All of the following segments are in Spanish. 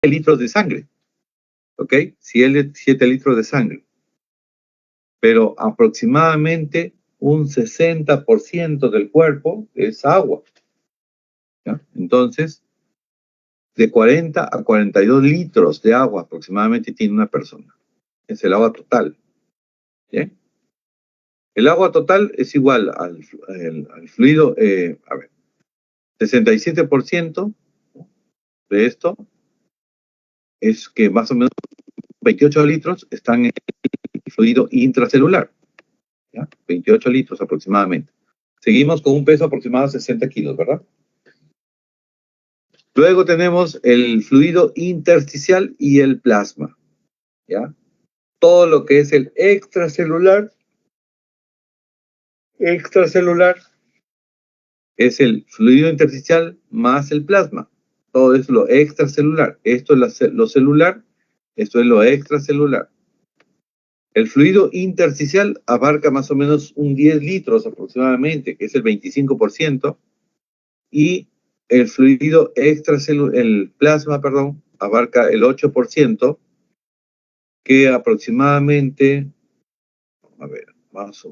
litros de sangre, ¿ok? 7 litros de sangre. Pero aproximadamente un 60% del cuerpo es agua, ¿ya? Entonces, de 40 a 42 litros de agua aproximadamente tiene una persona. Es el agua total, ¿bien? El agua total es igual al fluido, 67% de esto es que más o menos 28 litros están en el fluido intracelular, ¿ya? 28 litros aproximadamente. Seguimos con un peso aproximado de 60 kilos, ¿verdad? Luego tenemos el fluido intersticial y el plasma, ¿ya? Todo lo que es el extracelular es el fluido intersticial más el plasma. Todo es lo extracelular. Esto es lo celular, esto es lo extracelular. El fluido intersticial abarca más o menos un 10 litros aproximadamente, que es el 25%, y el fluido extracelular, el plasma, perdón, abarca el 8%, que aproximadamente, a ver,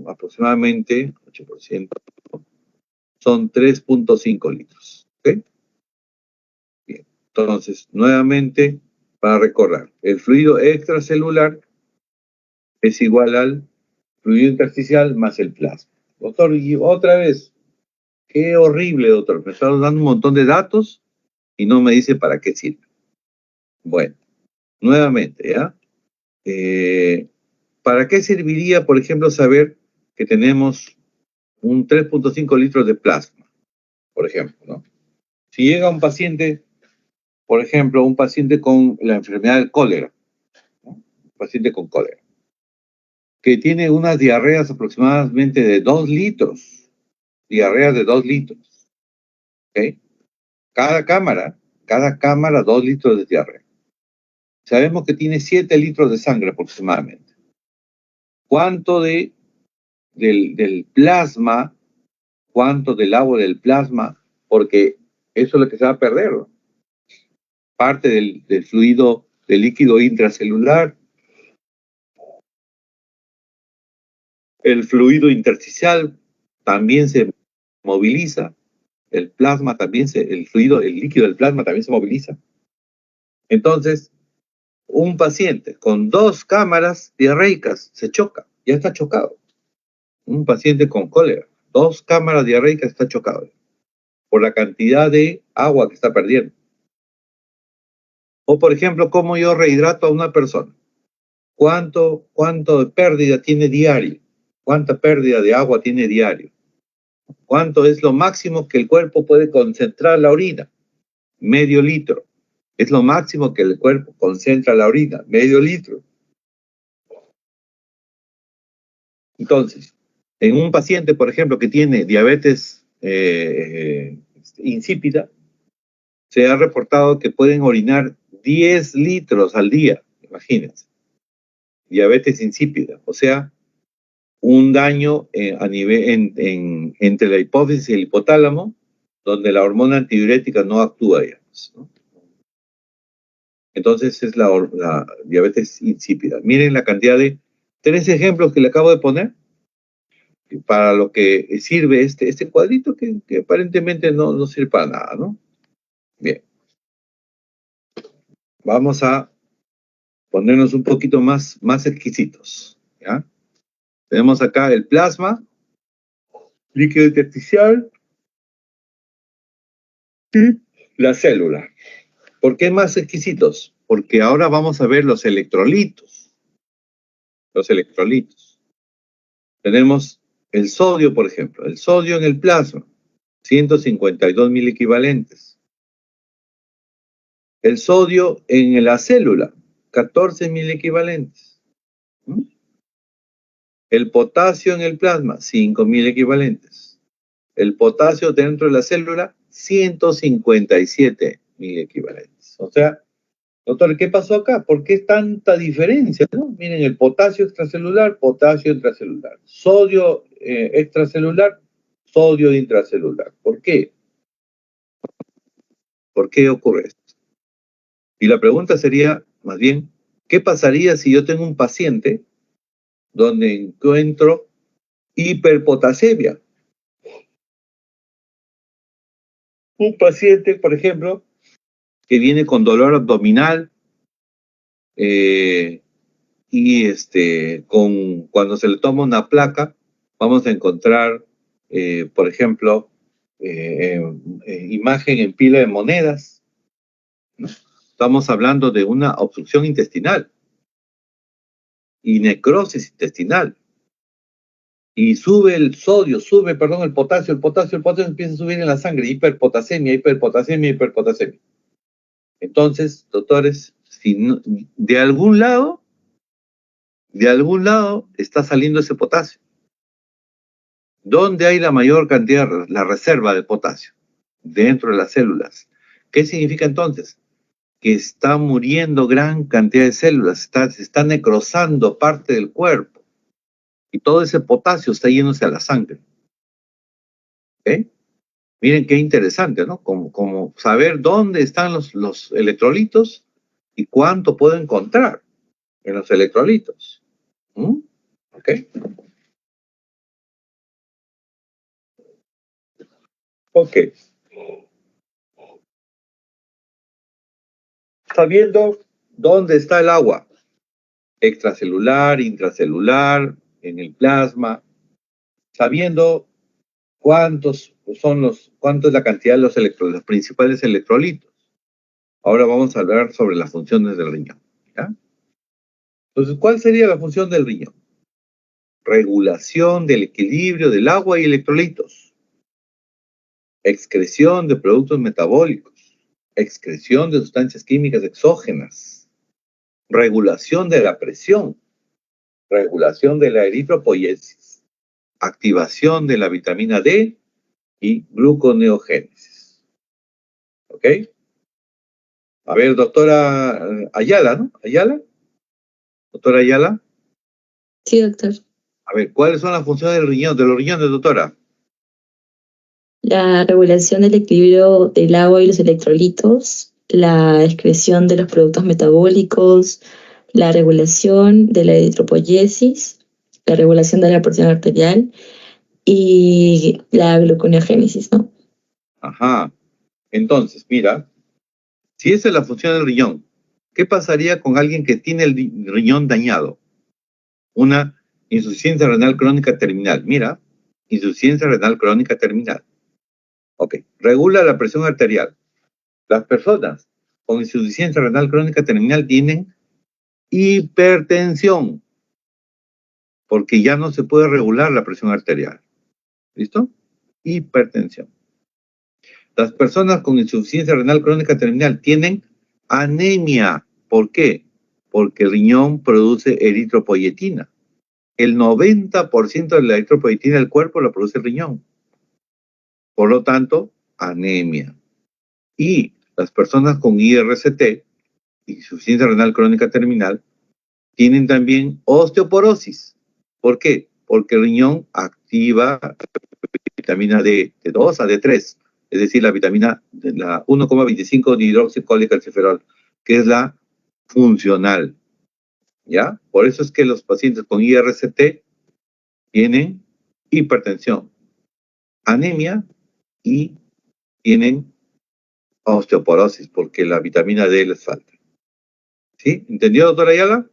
aproximadamente 8%, son 3.5 litros. ¿Ok? Bien, entonces, nuevamente, para recordar, el fluido extracelular es igual al fluido intersticial más el plasma. Doctor, y otra vez, qué horrible, doctor. Me está dando un montón de datos y no me dice para qué sirve. Bueno, nuevamente, ¿ya? ¿Para qué serviría, por ejemplo, saber que tenemos un 3.5 litros de plasma, por ejemplo, ¿no? Si llega un paciente, por ejemplo, un paciente con la enfermedad del cólera, ¿no? Un paciente con cólera, que tiene unas diarreas aproximadamente de 2 litros, diarreas de 2 litros, ¿ok? Cada cámara, 2 litros de diarrea. Sabemos que tiene 7 litros de sangre aproximadamente. ¿Cuánto del plasma, cuánto del agua del plasma? Porque eso es lo que se va a perder, ¿no? Parte del fluido, del líquido intracelular, el fluido intersticial también se moviliza, el plasma también el líquido del plasma también se moviliza. Entonces, un paciente con 2 cámaras diarreicas se choca, ya está chocado. Un paciente con cólera, 2 cámaras diarreicas está chocado por la cantidad de agua que está perdiendo. O, por ejemplo, cómo yo rehidrato a una persona. ¿Cuánto de pérdida tiene diario? ¿Cuánta pérdida de agua tiene diario? ¿Cuánto es lo máximo que el cuerpo puede concentrar la orina? Medio litro. Es lo máximo que el cuerpo concentra la orina, medio litro. Entonces, en un paciente, por ejemplo, que tiene diabetes insípida, se ha reportado que pueden orinar 10 litros al día, imagínense. Diabetes insípida, o sea, un daño a nivel entre la hipófisis y el hipotálamo, donde la hormona antidiurética no actúa, digamos, ¿no? Entonces es la diabetes insípida. Miren la cantidad de 3 ejemplos que le acabo de poner para lo que sirve este cuadrito que aparentemente no sirve para nada, ¿no? Bien. Vamos a ponernos un poquito más exquisitos, ¿ya? Tenemos acá el plasma, líquido intersticial y la célula. ¿Por qué más exquisitos? Porque ahora vamos a ver los electrolitos. Los electrolitos. Tenemos el sodio, por ejemplo. El sodio en el plasma, 152.000 equivalentes. El sodio en la célula, 14.000 equivalentes. ¿Mm? El potasio en el plasma, 5.000 equivalentes. El potasio dentro de la célula, 157.000 equivalentes. O sea, doctor, ¿qué pasó acá? ¿Por qué tanta diferencia, no? Miren, el potasio extracelular, potasio intracelular. Sodio extracelular, sodio intracelular. ¿Por qué? ¿Por qué ocurre esto? Y la pregunta sería, más bien, ¿qué pasaría si yo tengo un paciente donde encuentro hiperpotasemia? Un paciente, por ejemplo, que viene con dolor abdominal y cuando se le toma una placa, vamos a encontrar, por ejemplo, imagen en pila de monedas, ¿no? Estamos hablando de una obstrucción intestinal y necrosis intestinal. Y sube el sodio, perdón, el potasio empieza a subir en la sangre, hiperpotasemia. Entonces, doctores, si no, de algún lado está saliendo ese potasio. ¿Dónde hay la mayor cantidad, la reserva de potasio? Dentro de las células. ¿Qué significa entonces? Que está muriendo gran cantidad de células, se está necrosando parte del cuerpo. Y todo ese potasio está yéndose a la sangre. ¿Ok? Miren qué interesante, ¿no? Como saber dónde están los electrolitos y cuánto puedo encontrar en los electrolitos. ¿Mm? ¿Ok? Ok. Sabiendo dónde está el agua, extracelular, intracelular, en el plasma, sabiendo cuánto es la cantidad de los principales electrolitos. Ahora vamos a hablar sobre las funciones del riñón. ¿Ya? Entonces, ¿cuál sería la función del riñón? Regulación del equilibrio del agua y electrolitos, excreción de productos metabólicos, excreción de sustancias químicas exógenas, regulación de la presión, regulación de la eritropoiesis, activación de la vitamina D y gluconeogénesis. ¿Ok? A ver, doctora Ayala, ¿no? ¿Ayala? Doctora Ayala. Sí, doctor. A ver, ¿cuáles son las funciones del riñón, de los riñones, doctora? La regulación del equilibrio del agua y los electrolitos, la excreción de los productos metabólicos, la regulación de la eritropoiesis, la regulación de la presión arterial y la gluconeogénesis, ¿no? Ajá. Entonces, mira, si esa es la función del riñón, ¿qué pasaría con alguien que tiene el riñón dañado? Una insuficiencia renal crónica terminal. Mira, insuficiencia renal crónica terminal. Ok, regula la presión arterial. Las personas con insuficiencia renal crónica terminal tienen hipertensión, porque ya no se puede regular la presión arterial. ¿Listo? Hipertensión. Las personas con insuficiencia renal crónica terminal tienen anemia. ¿Por qué? Porque el riñón produce eritropoyetina. El 90% de la eritropoyetina del cuerpo la produce el riñón. Por lo tanto, anemia. Y las personas con IRCT, insuficiencia renal crónica terminal, tienen también osteoporosis. ¿Por qué? Porque el riñón activa vitamina D, de 2 a D3, es decir, la vitamina de la 1,25 dihidroxicólicalciferol, que es la funcional. ¿Ya? Por eso es que los pacientes con IRCT tienen hipertensión, anemia y tienen osteoporosis, porque la vitamina D les falta. ¿Sí? ¿Entendió, doctora Ayala?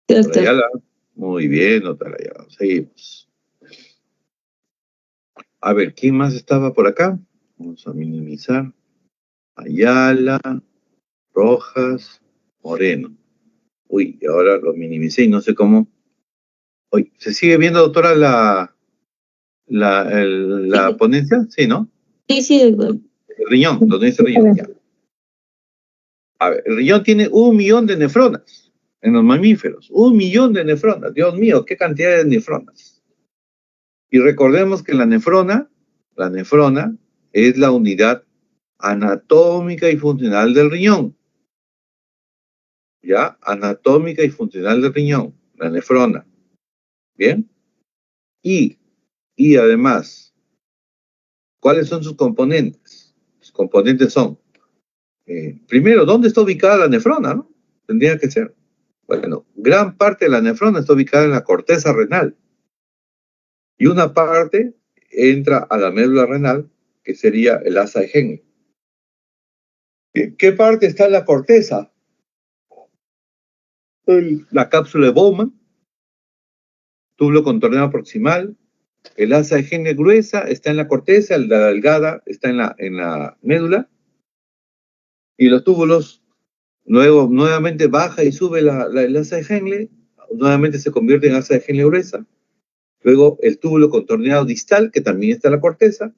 Sí, Doctora doctor. Ayala. Muy bien, doctora Ayala. Seguimos. A ver, ¿quién más estaba por acá? Vamos a minimizar. Ayala, Rojas, Moreno. Uy, ahora lo minimicé y no sé cómo. Uy, ¿se sigue viendo, doctora, la Sí, ponencia? Sí, ¿no? sí, sí, doctor. El riñón, donde dice riñón, ya. A ver, el riñón tiene 1.000.000 de nefronas en los mamíferos. 1.000.000 de nefronas. Dios mío, qué cantidad de nefronas. Y recordemos que la nefrona es la unidad anatómica y funcional del riñón. ¿Ya? Anatómica y funcional del riñón, la nefrona. ¿Bien? Y además, ¿cuáles son sus componentes? Sus componentes son primero, ¿dónde está ubicada la nefrona, no? Tendría que ser. Bueno, gran parte de la nefrona está ubicada en la corteza renal. Y una parte entra a la médula renal, que sería el asa de Henle. ¿Qué parte está en la corteza? La cápsula de Bowman, túbulo contorneado proximal, el asa de Henle gruesa está en la corteza, la delgada está en la médula, y los túbulos nuevamente baja y sube el asa de Henle, nuevamente se convierte en asa de Henle gruesa, luego el túbulo contorneado distal, que también está en la corteza,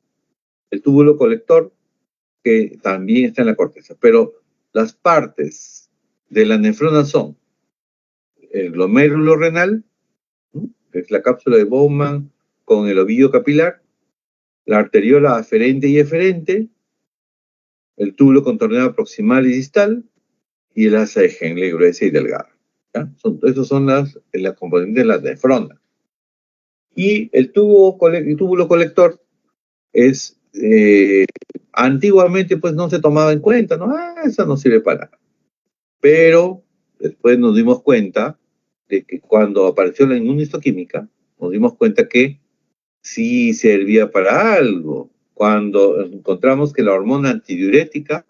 el túbulo colector, que también está en la corteza, pero las partes de la nefrona son el glomérulo renal, ¿no?, que es la cápsula de Bowman con el ovillo capilar, la arteriola aferente y eferente, el túbulo contorneado proximal y distal, y el asa de Henle gruesa y delgada. Esos son las componentes de la nefrona. Y el túbulo colector es, antiguamente pues no se tomaba en cuenta, ¿no? Eso no sirve para nada. Pero después nos dimos cuenta de que cuando apareció la inmunistoquímica, nos dimos cuenta que sí servía para algo. Cuando encontramos que la hormona antidiurética,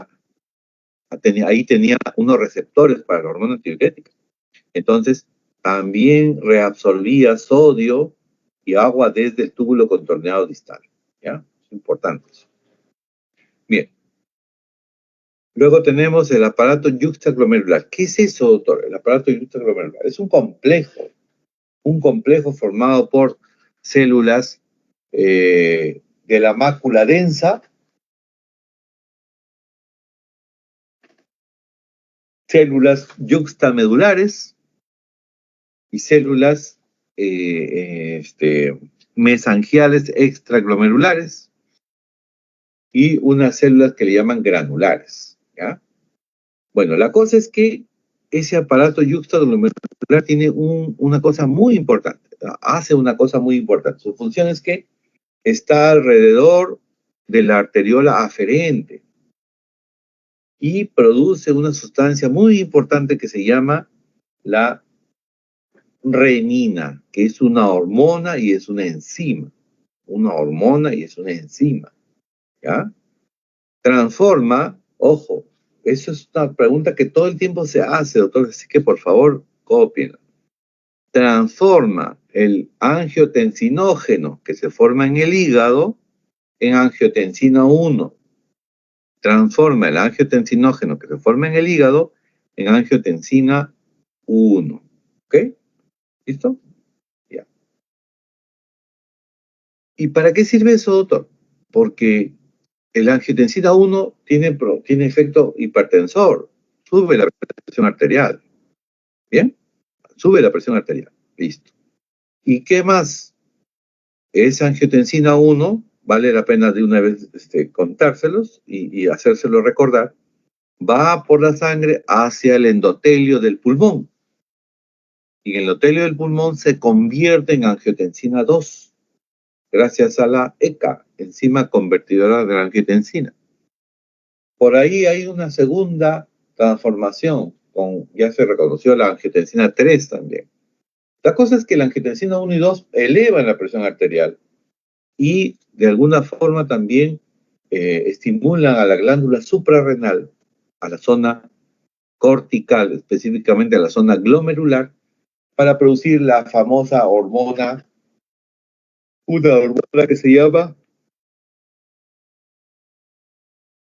ahí tenía unos receptores para la hormona antidiurética. Entonces, también reabsorbía sodio y agua desde el túbulo contorneado distal. ¿Ya? Es importante eso. Bien. Luego tenemos el aparato yuxtaglomerular. ¿Qué es eso, doctor? El aparato yuxtaglomerular es un complejo formado por células de la mácula densa, células yuxtamedulares y células mesangiales extraglomerulares y unas células que le llaman granulares, ¿ya? Bueno, la cosa es que ese aparato yuxtaglomerular tiene una cosa muy importante, hace una cosa muy importante. Su función es que está alrededor de la arteriola aferente y produce una sustancia muy importante que se llama la renina, que es una hormona y es una enzima. Una hormona y es una enzima, ¿ya? Transforma, ojo, eso es una pregunta que todo el tiempo se hace, doctor, así que por favor, cópienla. Transforma el angiotensinógeno que se forma en el hígado en angiotensina 1. Transforma el angiotensinógeno que se forma en el hígado en angiotensina 1. ¿Ok? ¿Listo? Ya. ¿Y para qué sirve eso, doctor? Porque el angiotensina 1 tiene efecto hipertensor, sube la presión arterial. ¿Bien? Sube la presión arterial. Listo. ¿Y qué más? Esa angiotensina 1, vale la pena de una vez contárselos y hacérselo recordar, va por la sangre hacia el endotelio del pulmón. Y el endotelio del pulmón se convierte en angiotensina 2, gracias a la ECA, enzima convertidora de la angiotensina. Por ahí hay una segunda transformación, ya se reconoció la angiotensina 3 también. La cosa es que la angiotensina 1 y 2 elevan la presión arterial y de alguna forma también estimulan a la glándula suprarrenal, a la zona cortical, específicamente a la zona glomerular, para producir la famosa hormona, una hormona que se llama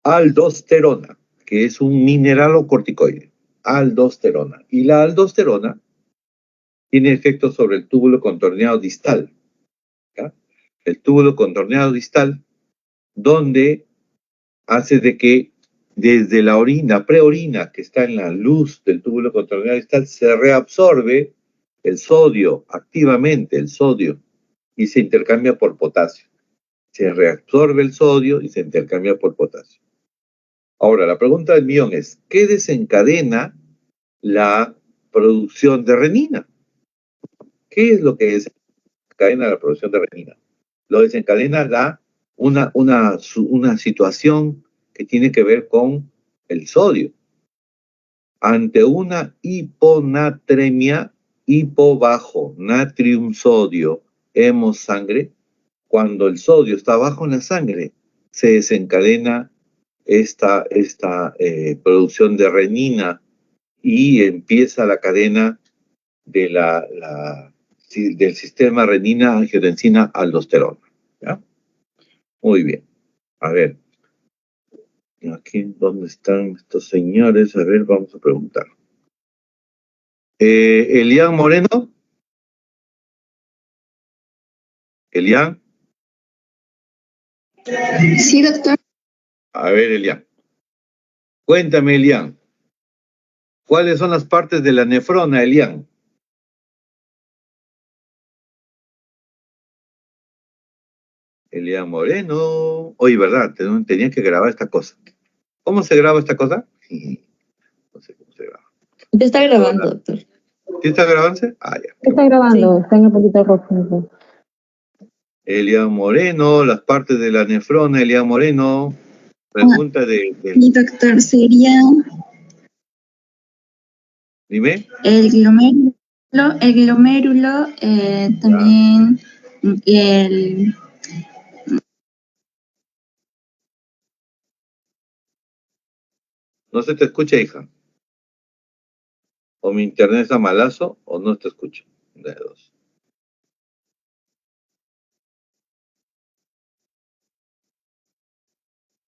aldosterona, que es un mineralocorticoide, aldosterona. Y la aldosterona tiene efecto sobre el túbulo contorneado distal, ¿ya? El túbulo contorneado distal, donde hace de que desde la orina, preorina, que está en la luz del túbulo contorneado distal, se reabsorbe el sodio, activamente el sodio, y se intercambia por potasio. Se reabsorbe el sodio y se intercambia por potasio. Ahora, la pregunta del millón es, ¿qué desencadena la producción de renina? ¿Qué es lo que desencadena la producción de renina? Lo desencadena una situación que tiene que ver con el sodio. Ante una hiponatremia, hipo bajo, natrium sodio, hemos sangre, cuando el sodio está bajo en la sangre, se desencadena esta producción de renina y empieza la cadena de del sistema renina-angiotensina-aldosterona. ¿Ya? Muy bien. A ver, aquí, ¿dónde están estos señores? A ver, vamos a preguntar. Elian Moreno. Elian. Sí, doctor. A ver, Elian. Cuéntame, Elian. ¿Cuáles son las partes de la nefrona, Elian? Elian Moreno. Oye, ¿verdad? Tenía que grabar esta cosa. ¿Cómo se graba esta cosa? No sé cómo se graba. Ya está grabando, doctor. ¿Sí está grabándose? Ah, ya. Está grabando, Sí. está en un poquito rojo. Elian Moreno, las partes de la nefrona, Elian Moreno. Pregunta Mi doctor, sería Dime. el glomérulo, también el... No se te escucha, hija. O mi internet está malazo o no te escucho. De dos.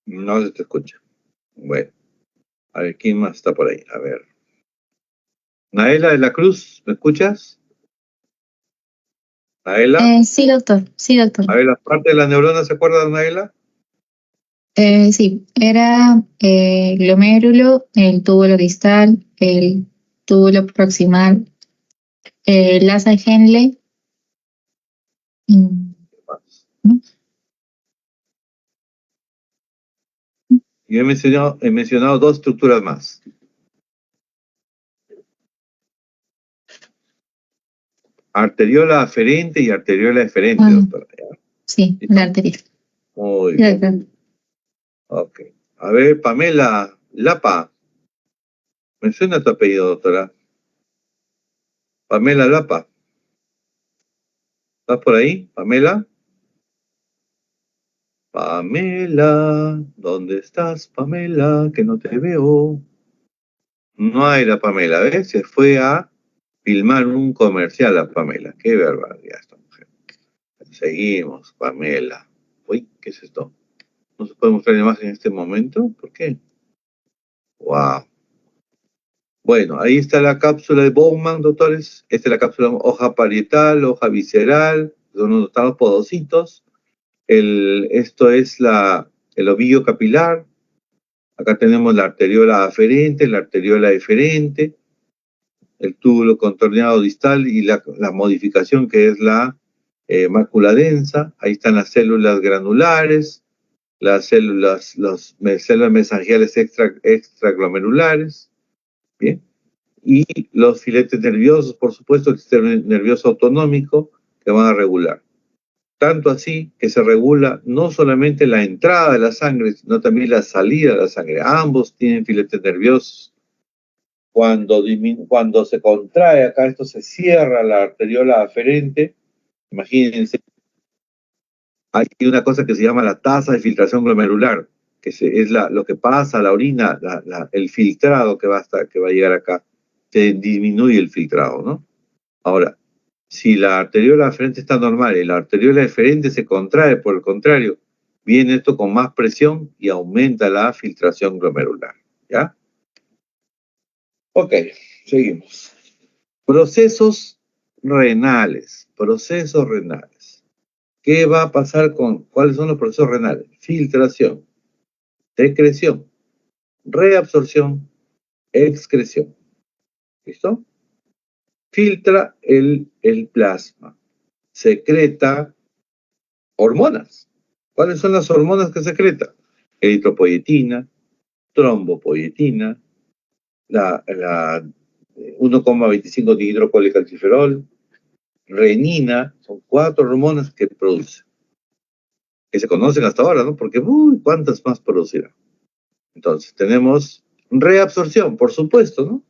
No se te escucha. Bueno. A ver, ¿quién más está por ahí? A ver. Naela de la Cruz, ¿me escuchas? Naela. Sí, doctor. Sí, doctor. A ver, las partes de la neurona, ¿se acuerdan, Naela? Sí, era el glomérulo, el túbulo distal, el túbulo proximal, el asa Henle. ¿No? Yo he mencionado dos estructuras más. Arteriola aferente y arteriola eferente, doctora. Sí, ¿Listo? la arteria. Muy Sí, bien. doctor. Ok. A ver, Pamela Lapa. Me suena tu apellido, doctora. Pamela Lapa. ¿Estás por ahí, Pamela? Pamela, ¿dónde estás, Pamela? Que no te veo. No hay la Pamela, ¿ves? Se fue a filmar un comercial a Pamela. Qué barbaridad esta mujer. Seguimos, Pamela. Uy, ¿qué es esto? ¿No se puede mostrar imagen en este momento? ¿Por qué? Wow. Bueno, ahí está la cápsula de Bowman, doctores. Esta es la cápsula hoja parietal, hoja visceral, son unos podocitos. Esto es el ovillo capilar. Acá tenemos la arteriola aferente, la arteriola eferente, el túbulo contorneado distal y la modificación que es la mácula densa. Ahí están las células granulares, las células mesangiales extraglomerulares, ¿bien? Y los filetes nerviosos, por supuesto, el sistema nervioso autonómico que van a regular. Tanto así que se regula no solamente la entrada de la sangre, sino también la salida de la sangre. Ambos tienen filetes nerviosos. Cuando se contrae acá, esto se cierra la arteriola aferente. Imagínense, hay una cosa que se llama la tasa de filtración glomerular, que es lo que pasa a la orina, el filtrado que va a llegar acá. Se disminuye el filtrado, ¿no? Ahora, si la arteriola aferente está normal y la arteriola eferente se contrae, por el contrario, viene esto con más presión y aumenta la filtración glomerular, ¿ya? Ok, seguimos. Procesos renales. ¿Qué va a pasar cuáles son los procesos renales? Filtración, secreción, reabsorción, excreción. ¿Listo? Filtra el plasma. Secreta hormonas. ¿Cuáles son las hormonas que secreta? Eritropoyetina, trombopoyetina, la 1,25 dihidrocolecalciferol, renina, son 4 hormonas que produce, que se conocen hasta ahora, ¿no? Porque, ¿cuántas más producirá? Entonces, tenemos Reabsorción, por supuesto, ¿no?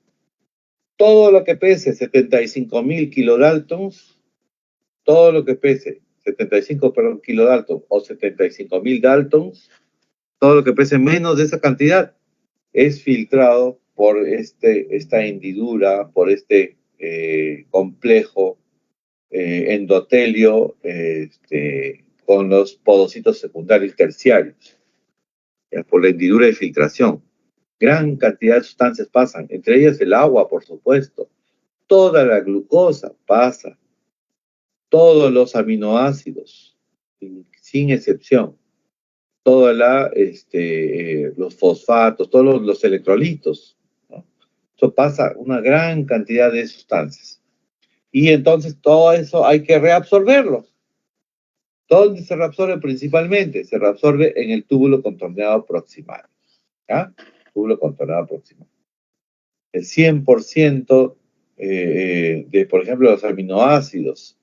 Todo lo que pese 75.000 kilodaltons, todo lo que pese 75 kilodaltons o 75.000 daltons, todo lo que pese menos de esa cantidad es filtrado por esta hendidura, por este complejo endotelio con los podocitos secundarios y terciarios, ¿ya? Por la hendidura de filtración. Gran cantidad de sustancias pasan, entre ellas el agua, por supuesto. Toda la glucosa pasa, todos los aminoácidos, sin excepción, los fosfatos, todos los electrolitos, ¿no? Eso pasa una gran cantidad de sustancias. Y entonces todo eso hay que reabsorberlo. ¿Dónde se reabsorbe principalmente? Se reabsorbe en el túbulo contorneado proximal. ¿Ya? Túbulo contorneado proximal. El 100% por ejemplo, los aminoácidos,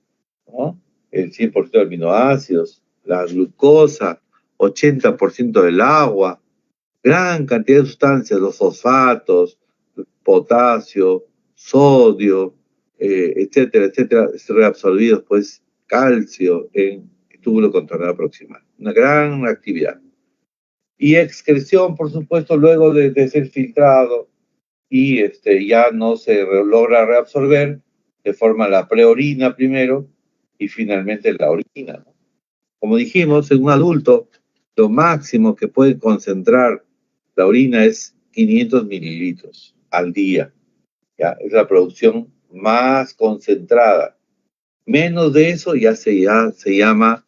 ¿no? El 100% de aminoácidos, la glucosa, 80% del agua, gran cantidad de sustancias, los fosfatos, potasio, sodio, etcétera, etcétera, reabsorbidos, pues, calcio en el túbulo contorneado proximal. Una gran actividad. Y excreción, por supuesto, luego de ser filtrado y ya no se logra reabsorber, se forma la preorina primero y finalmente la orina, ¿no? Como dijimos, en un adulto, lo máximo que puede concentrar la orina es 500 mililitros al día. ¿Ya? Es la producción más concentrada. Menos de eso ya se llama,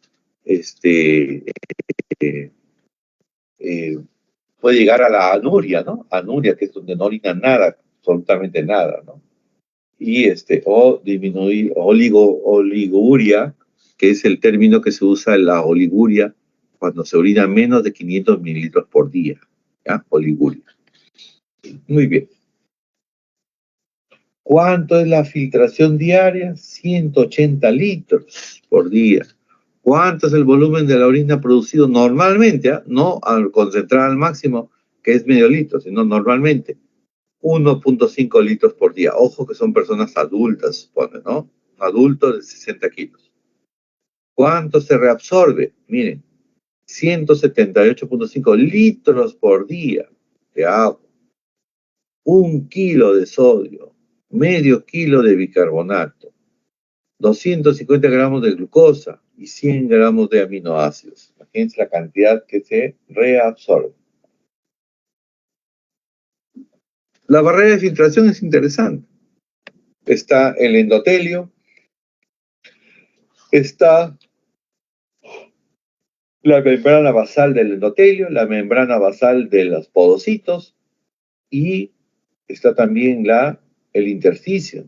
puede llegar a la anuria, ¿no? Anuria, que es donde no orina nada, absolutamente nada, ¿no? Y o disminuir oliguria, que es el término que se usa en la oliguria cuando se orina menos de 500 mililitros por día, ¿ya? Oliguria. Muy bien. ¿Cuánto es la filtración diaria? 180 litros por día. ¿Cuánto es el volumen de la orina producido normalmente? No al concentrar al máximo, que es medio litro, sino normalmente. 1.5 litros por día. Ojo que son personas adultas, supone, ¿no? Adultos de 60 kilos. ¿Cuánto se reabsorbe? Miren, 178.5 litros por día de agua. 1 kilo de sodio, medio kilo de bicarbonato, 250 gramos de glucosa y 100 gramos de aminoácidos. Imagínense la cantidad que se reabsorbe. La barrera de filtración es interesante. Está el endotelio, está la membrana basal del endotelio, la membrana basal de los podocitos y está también el intersticio.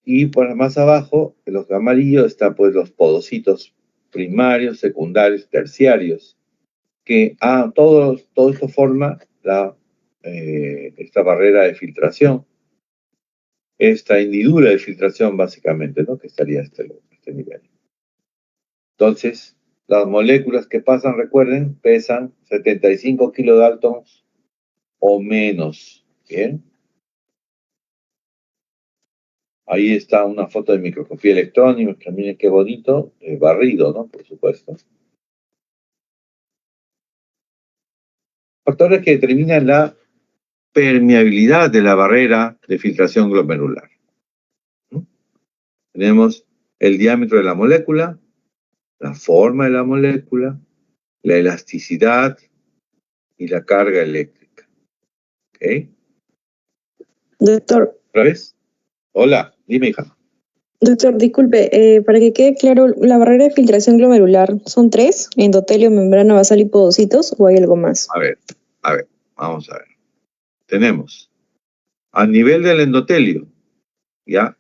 Y por más abajo, en los amarillos, están pues los podocitos primarios, secundarios, terciarios, que todo esto forma esta barrera de filtración, esta hendidura de filtración básicamente, ¿no? Que estaría a este nivel. Entonces, las moléculas que pasan, recuerden, pesan 75 kilodaltons o menos, ¿bien? Ahí está una foto de microscopía electrónica, miren qué bonito, barrido, ¿no? Por supuesto. Factores que determinan la permeabilidad de la barrera de filtración glomerular. ¿No? Tenemos el diámetro de la molécula, la forma de la molécula, la elasticidad y la carga eléctrica. ¿Ok? Doctor. ¿Otra vez? Hola, dime, hija. Doctor, disculpe, para que quede claro, ¿la barrera de filtración glomerular son 3? ¿Endotelio, membrana basal y podocitos o hay algo más? A ver, vamos a ver. Tenemos, a nivel del endotelio, ¿ya?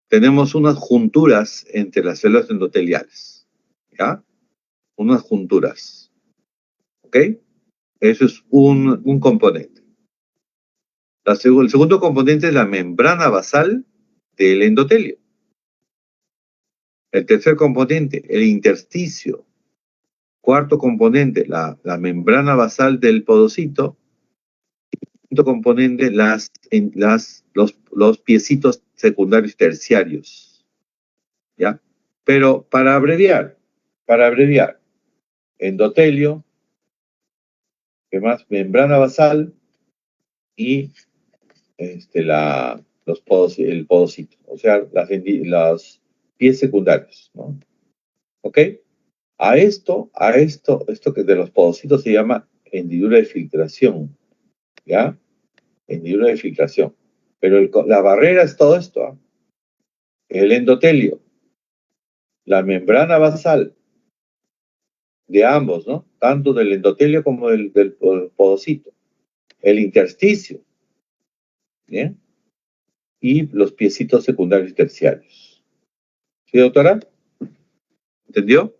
Tenemos unas junturas entre las células endoteliales, ¿ya? Unas junturas, ¿ok? Eso es un componente. El segundo componente es la membrana basal del endotelio. El tercer componente, el intersticio. Cuarto componente, la membrana basal del podocito. componente los piecitos secundarios y terciarios, ¿ya? Pero para abreviar, endotelio, ¿qué más? Membrana basal y el podocito, o sea, los pies secundarios, ¿no? ¿Ok? Esto que de los podocitos se llama hendidura de filtración, ¿ya? Hendidura de filtración. Pero la barrera es todo esto, ¿ah? El endotelio, la membrana basal de ambos, ¿no? Tanto del endotelio como del podocito, el intersticio, ¿bien? Y los piecitos secundarios y terciarios. ¿Sí, doctora? ¿Entendió?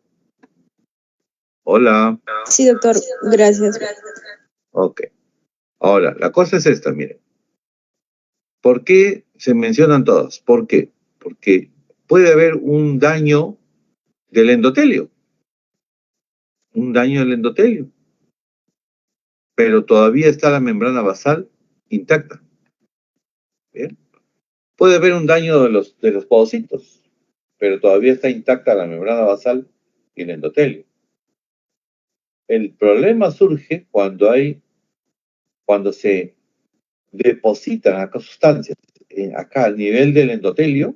Hola. Sí, doctor, gracias. Ok. Ahora, la cosa es esta, miren. ¿Por qué se mencionan todas? ¿Por qué? Porque puede haber un daño del endotelio. Un daño del endotelio. Pero todavía está la membrana basal intacta. ¿Bien? Puede haber un daño de los podocitos, pero todavía está intacta la membrana basal y el endotelio. El problema surge cuando se depositan acá sustancias, acá al nivel del endotelio,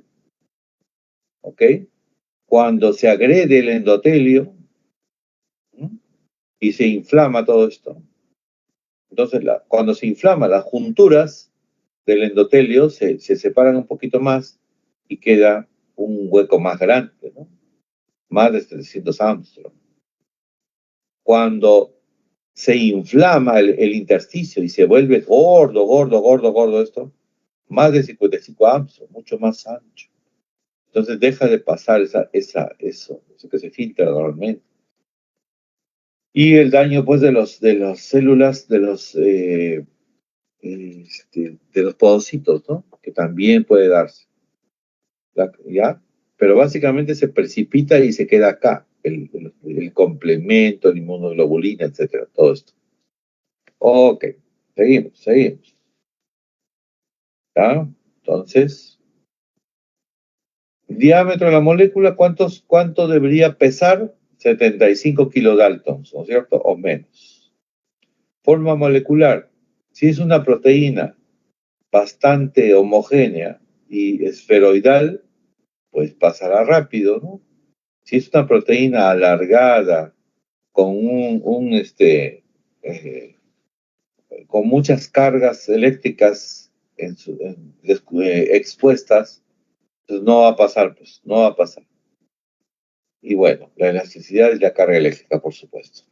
¿ok? Cuando se agrede el endotelio, ¿m? Y se inflama todo esto. Entonces, cuando se inflama, las junturas del endotelio se separan un poquito más y queda un hueco más grande, ¿no? Más de 700 Armstrong. Cuando se inflama el intersticio y se vuelve gordo esto, más de 55 Armstrong, mucho más ancho. Entonces deja de pasar eso que se filtra normalmente. Y el daño, pues, de las células, de los podocitos, ¿no? Que también puede darse. ¿Ya? Pero básicamente se precipita y se queda acá, el complemento, la inmunoglobulina, etcétera, todo esto. Ok, seguimos. ¿Ya? Entonces, diámetro de la molécula, ¿cuánto debería pesar? 75 kilodaltons, ¿no es cierto? O menos. Forma molecular. Si es una proteína bastante homogénea y esferoidal, pues pasará rápido, ¿no? Si es una proteína alargada, con con muchas cargas eléctricas expuestas, pues no va a pasar, no va a pasar. Y bueno, la elasticidad y la carga eléctrica, por supuesto.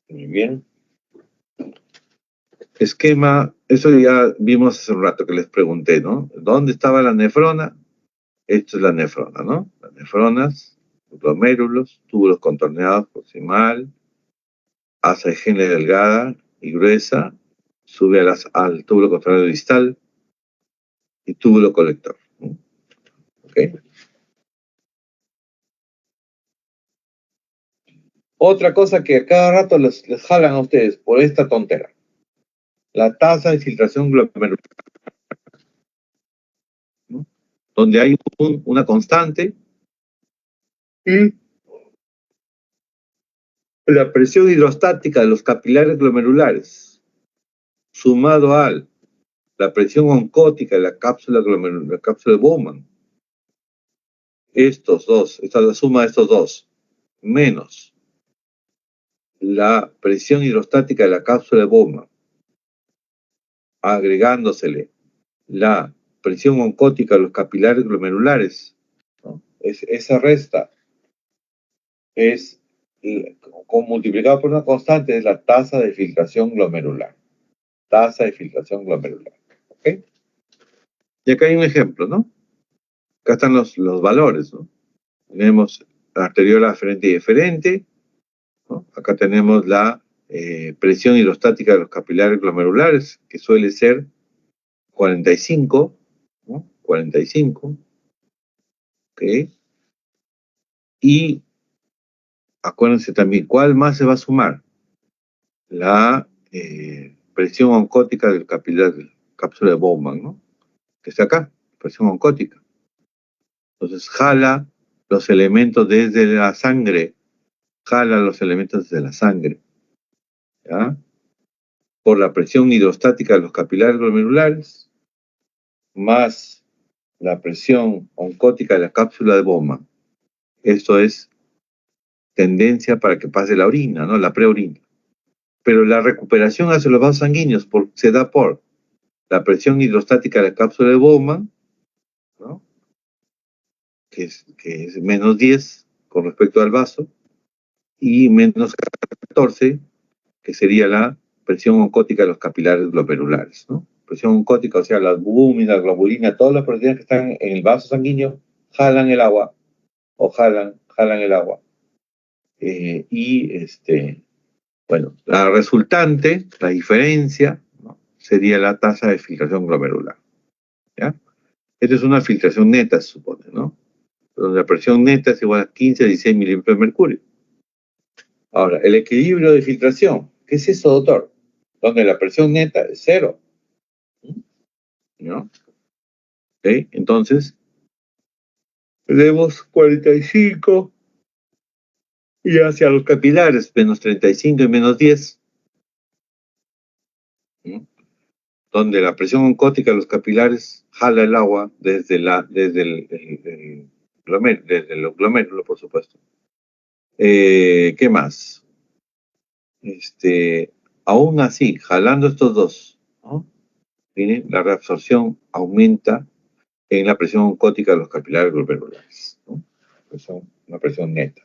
Muy bien. Esquema, eso ya vimos hace un rato que les pregunté, ¿no? ¿Dónde estaba la nefrona? Esto es la nefrona, ¿no? Las nefronas, glomérulos, túbulos contorneados proximal, asa de Henle delgada y gruesa, sube al túbulo contorneado distal y túbulo colector, ¿no? ¿Ok? Otra cosa que a cada rato les jalan a ustedes por esta tontera. La tasa de filtración glomerular, ¿no? Donde hay una constante y la presión hidrostática de los capilares glomerulares, sumado a la presión oncótica de la cápsula de Bowman. Esta es la suma de estos dos, menos la presión hidrostática de la cápsula de Bowman, agregándosele la presión oncótica de los capilares glomerulares, ¿no? Esa resta es, multiplicado por una constante, es la tasa de filtración glomerular. Tasa de filtración glomerular. ¿Ok? Y acá hay un ejemplo, ¿no? Acá están los valores, ¿no? Tenemos arterial aferente y deferente, ¿no? Acá tenemos la presión hidrostática de los capilares glomerulares, que suele ser 45, ¿no? 45, ¿ok? Y acuérdense también, ¿cuál más se va a sumar? la presión oncótica del capilar, de la cápsula de Bowman, ¿no? Que está acá, presión oncótica. Entonces jala los elementos desde la sangre, ¿ya? Por la presión hidrostática de los capilares glomerulares, más la presión oncótica de la cápsula de Bowman. Esto es tendencia para que pase la orina, ¿no? La preorina. Pero la recuperación hacia los vasos sanguíneos se da por la presión hidrostática de la cápsula de Bowman, ¿no? que es menos 10 con respecto al vaso, y menos 14, que sería la presión oncótica de los capilares glomerulares, ¿no? Presión oncótica, o sea, la albúmina, la globulina, todas las proteínas que están en el vaso sanguíneo jalan el agua, o jalan el agua. Bueno, la resultante, la diferencia, ¿no? Sería la tasa de filtración glomerular, ¿ya? Esta es una filtración neta, se supone, ¿no? Donde la presión neta es igual a 15 a 16 milímetros de mercurio. Ahora, el equilibrio de filtración, ¿qué es eso, doctor? Donde la presión neta es 0, ¿no? ¿Ok? Entonces, tenemos 45 y hacia los capilares, menos 35 y menos 10, ¿no? Donde la presión oncótica de los capilares jala el agua desde el glomérulo, por supuesto. ¿Qué más? Aún así, jalando estos dos, ¿no? Miren, la reabsorción aumenta en la presión oncótica de los capilares glomerulares, ¿no? Una presión neta.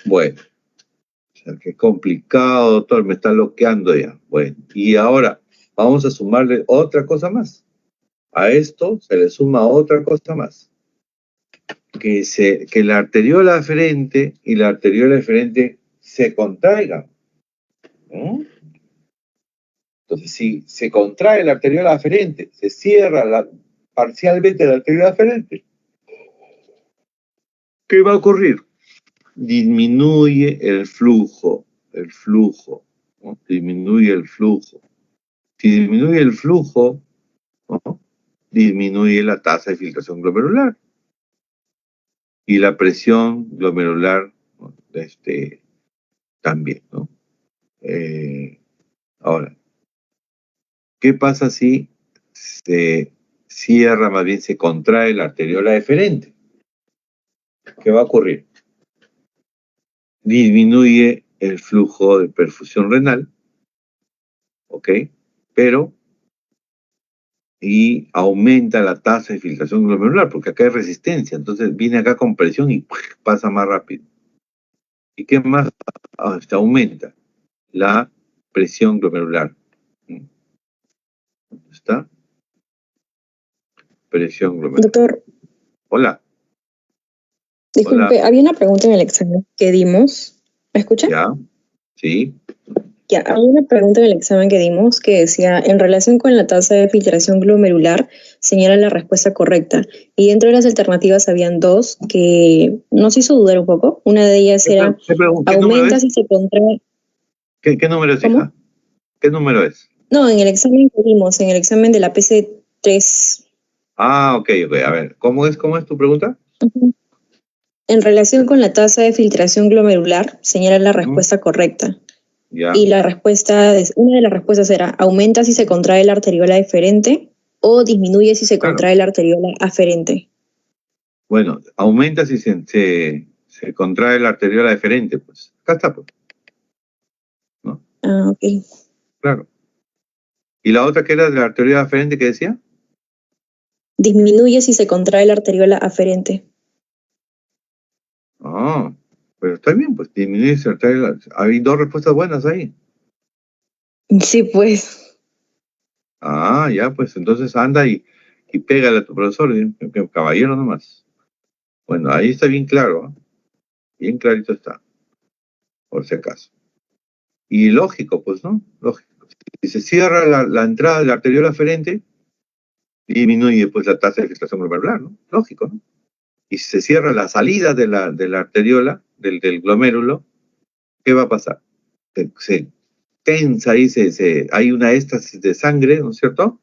Bueno, o sea, qué complicado, doctor, me está bloqueando ya. Bueno, y ahora vamos a sumarle otra cosa más. A esto se le suma otra cosa más. Que la arteriola aferente y la arteriola eferente se contraigan, ¿no? Entonces, si se contrae la arteriola aferente, se cierra parcialmente la arteriola aferente, ¿qué va a ocurrir? Disminuye el flujo, ¿no? Disminuye el flujo. Si disminuye el flujo, ¿no? Disminuye la tasa de filtración glomerular y la presión glomerular, ¿no? También, ¿no? Ahora, ¿qué pasa si se cierra, más bien se contrae la arteriola deferente? ¿Qué va a ocurrir? Disminuye el flujo de perfusión renal, ¿ok? Y aumenta la tasa de filtración glomerular, porque acá hay resistencia, entonces viene acá con presión y pasa más rápido. ¿Y qué más? Aumenta la presión glomerular. ¿Dónde está? Presión glomerular. Doctor, Hola. disculpe, había una pregunta en el examen que dimos. ¿Me escucha? Ya, sí. Ya, había una pregunta en el examen que dimos que decía, en relación con la tasa de filtración glomerular, señala la respuesta correcta. Y dentro de las alternativas habían dos que nos hizo dudar un poco. Una de ellas era, aumenta si se contrae. ¿Qué número es, hija? ¿Qué número es? No, en el examen que dimos, en el examen de la PC3. Ah, ok. A ver, ¿cómo es tu pregunta? En relación con la tasa de filtración glomerular, señala la respuesta correcta. Ya. Y una de las respuestas era, aumenta si se contrae la arteriola deferente o disminuye si se contrae la arteriola aferente. Bueno, aumenta si se contrae la arteriola deferente, pues. Acá está, pues. ¿No? Ah, ok. Claro. ¿Y la otra que era de la arteriola aferente que decía? Disminuye si se contrae la arteriola aferente. Ah, pero está bien, pues disminuye si se arteriola. Hay dos respuestas buenas ahí. Sí, pues. Ah, ya, pues entonces anda y pégale a tu profesor, caballero nomás. Bueno, ahí está bien claro, ¿eh? Bien clarito está, por si acaso. Y lógico, pues, ¿no? Lógico. Si se cierra la entrada de la arteriola aferente, disminuye pues la tasa de filtración glomerular, ¿no? Lógico, ¿no? Y si se cierra la salida de la arteriola, del glomérulo, ¿qué va a pasar? tensa ahí, hay una éstasis de sangre, ¿no es cierto?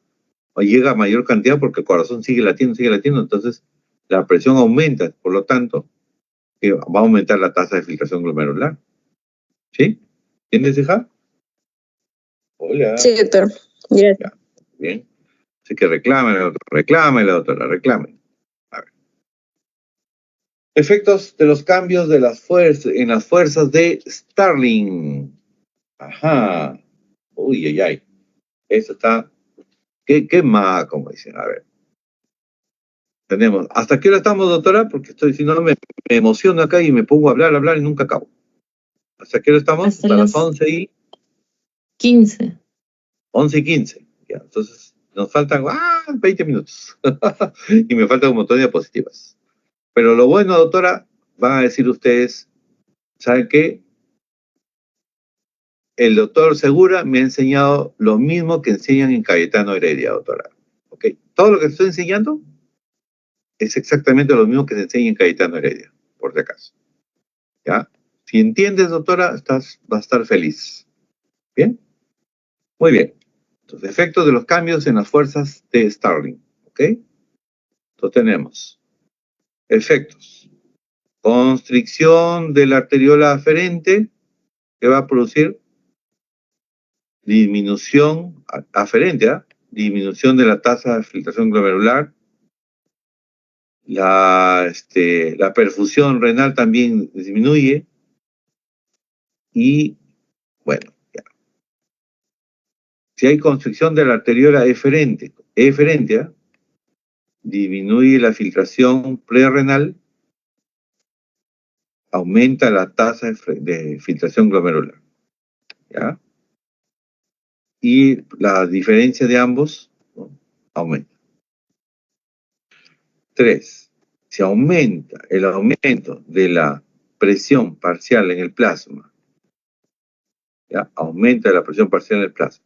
O llega a mayor cantidad porque el corazón sigue latiendo, entonces la presión aumenta, por lo tanto, va a aumentar la tasa de filtración glomerular. ¿Sí? ¿Tienes, hija? Hola. Sí, doctor. Gracias. Ya, bien. Así que reclame, doctora, reclame. A ver. Efectos de los cambios de las en las fuerzas de Starling. Ajá. Uy, ay, ay. Eso está... ¿Qué más? Como dicen. A ver. Tenemos. ¿Hasta qué hora estamos, doctora? Porque si no me emociono acá y me pongo a hablar y nunca acabo. ¿Hasta qué hora estamos? Hasta Hasta las las 11:15. 15. Ya, entonces nos faltan 20 minutos. Y me faltan un montón de diapositivas. Pero lo bueno, doctora, van a decir ustedes, ¿saben qué? El doctor Segura me ha enseñado lo mismo que enseñan en Cayetano Heredia, doctora. ¿Ok? Todo lo que estoy enseñando es exactamente lo mismo que se enseña en Cayetano Heredia, por si acaso. ¿Ya? Si entiendes, doctora, vas a estar feliz. ¿Bien? Muy bien. Entonces, efectos de los cambios en las fuerzas de Starling. ¿Ok? Entonces tenemos efectos. Constricción de la arteriola aferente, que va a producir disminución aferente, disminución de la tasa de filtración glomerular. La perfusión renal también disminuye. Y, bueno, ya. Si hay constricción de la arteriola eferente, disminuye la filtración prerrenal, aumenta la tasa de filtración glomerular. ¿Ya? Y la diferencia de ambos, ¿no?, aumenta. 3. Si aumenta el aumento de la presión parcial en el plasma, ¿ya? Aumenta la presión parcial en el plasma.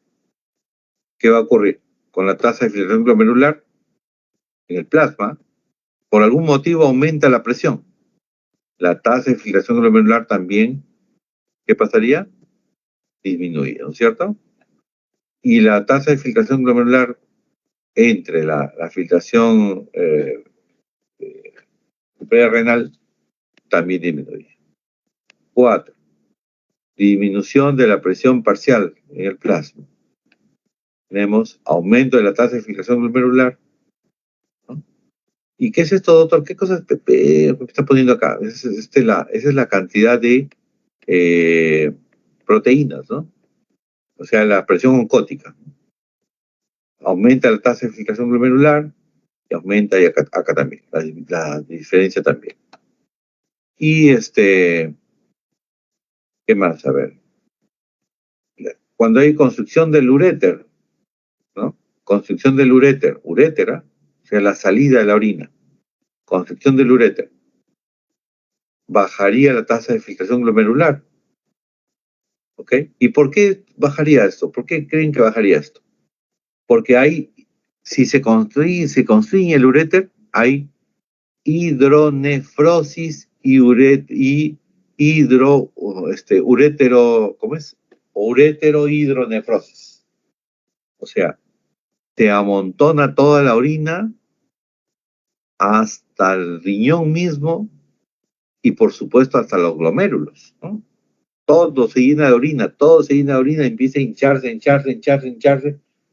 ¿Qué va a ocurrir? Con la tasa de filtración glomerular en el plasma, por algún motivo aumenta la presión. La tasa de filtración glomerular también, ¿qué pasaría? Disminuye, ¿no es cierto? Y la tasa de filtración glomerular entre la filtración prerrenal también disminuye. 4. Disminución de la presión parcial en el plasma. Tenemos aumento de la tasa de filtración glomerular, ¿no? ¿Y qué es esto, doctor? ¿Qué cosas me está poniendo acá? Esa es la cantidad de proteínas, ¿no? O sea, la presión oncótica. Aumenta la tasa de filtración glomerular y aumenta y acá también, la diferencia también. Y ¿qué más? A ver. Cuando hay constricción del uréter, ¿no? Constricción del urétera, o sea, la salida de la orina. Constricción del uréter. Bajaría la tasa de filtración glomerular. ¿Ok? ¿Y por qué bajaría esto? ¿Por qué creen que bajaría esto? Porque si se constriñe el uréter, hay hidronefrosis y ¿cómo es? Ureterohidronefrosis. O sea, te amontona toda la orina hasta el riñón mismo y por supuesto hasta los glomérulos, ¿no? Todo se llena de orina, empieza a hincharse,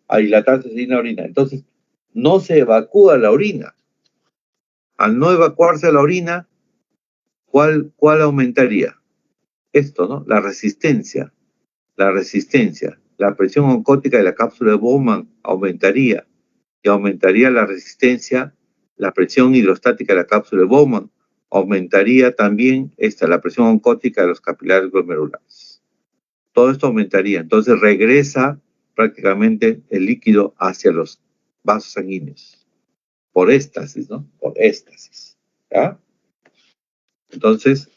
a dilatarse, se llena de orina. Entonces, no se evacúa la orina. Al no evacuarse la orina, ¿cuál aumentaría? Esto, ¿no? La resistencia. La presión oncótica de la cápsula de Bowman aumentaría, y aumentaría la resistencia, la presión hidrostática de la cápsula de Bowman, aumentaría también la presión oncótica de los capilares glomerulares. Todo esto aumentaría, entonces regresa prácticamente el líquido hacia los vasos sanguíneos, por éstasis, ¿no? Por éstasis, ¿ya? Entonces,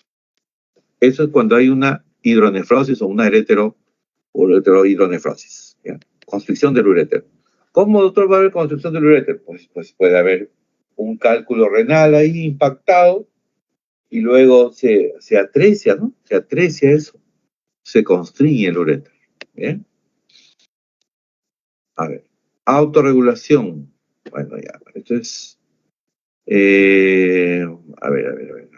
eso es cuando hay una hidronefrosis o una ureterohidronefrosis, ¿ya? Constricción del uréter. ¿Cómo, doctor, va a haber constricción del uréter? Pues puede haber un cálculo renal ahí impactado y luego se atresia, ¿no? Se atresia eso, se constriñe el uréter, Bien. A ver. Autorregulación. Bueno, ya. Esto es... a ver.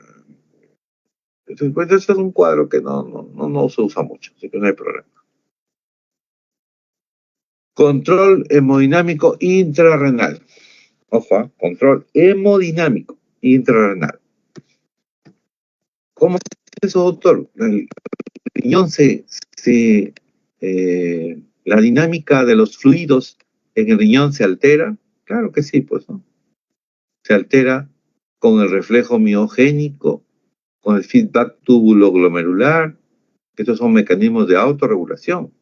Pues esto es un cuadro que no se usa mucho, así que no hay problema. Control hemodinámico intrarrenal. Ojo, control hemodinámico intrarrenal. ¿Cómo es eso, doctor? El riñón la dinámica de los fluidos en el riñón se altera. Claro que sí, pues, ¿no? Se altera con el reflejo miogénico, con el feedback túbulo-glomerular. Estos son mecanismos de autorregulación.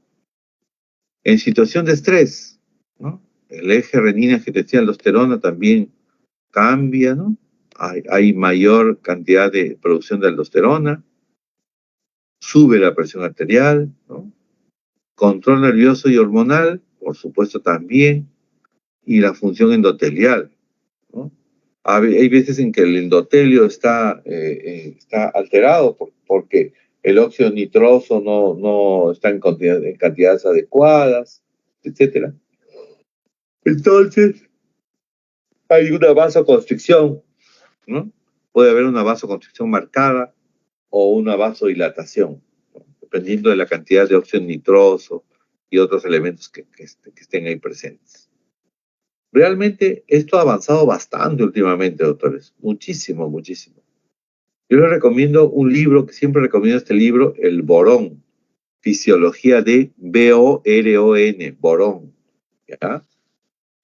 En situación de estrés, ¿no? El eje renina-angiotensina-aldosterona también cambia, ¿no? Hay mayor cantidad de producción de aldosterona, sube la presión arterial, ¿no? Control nervioso y hormonal, por supuesto también, y la función endotelial, ¿no? Hay veces en que el endotelio está alterado porque el óxido nitroso no está en cantidades adecuadas, etcétera. Entonces, hay una vasoconstricción, ¿no? Puede haber una vasoconstricción marcada o una vasodilatación, ¿no? Dependiendo de la cantidad de óxido nitroso y otros elementos que estén ahí presentes. Realmente esto ha avanzado bastante últimamente, doctores. Muchísimo. Yo les recomiendo un libro, que siempre recomiendo este libro, El Borón. Fisiología de B-O-R-O-N, Borón. ¿Ya?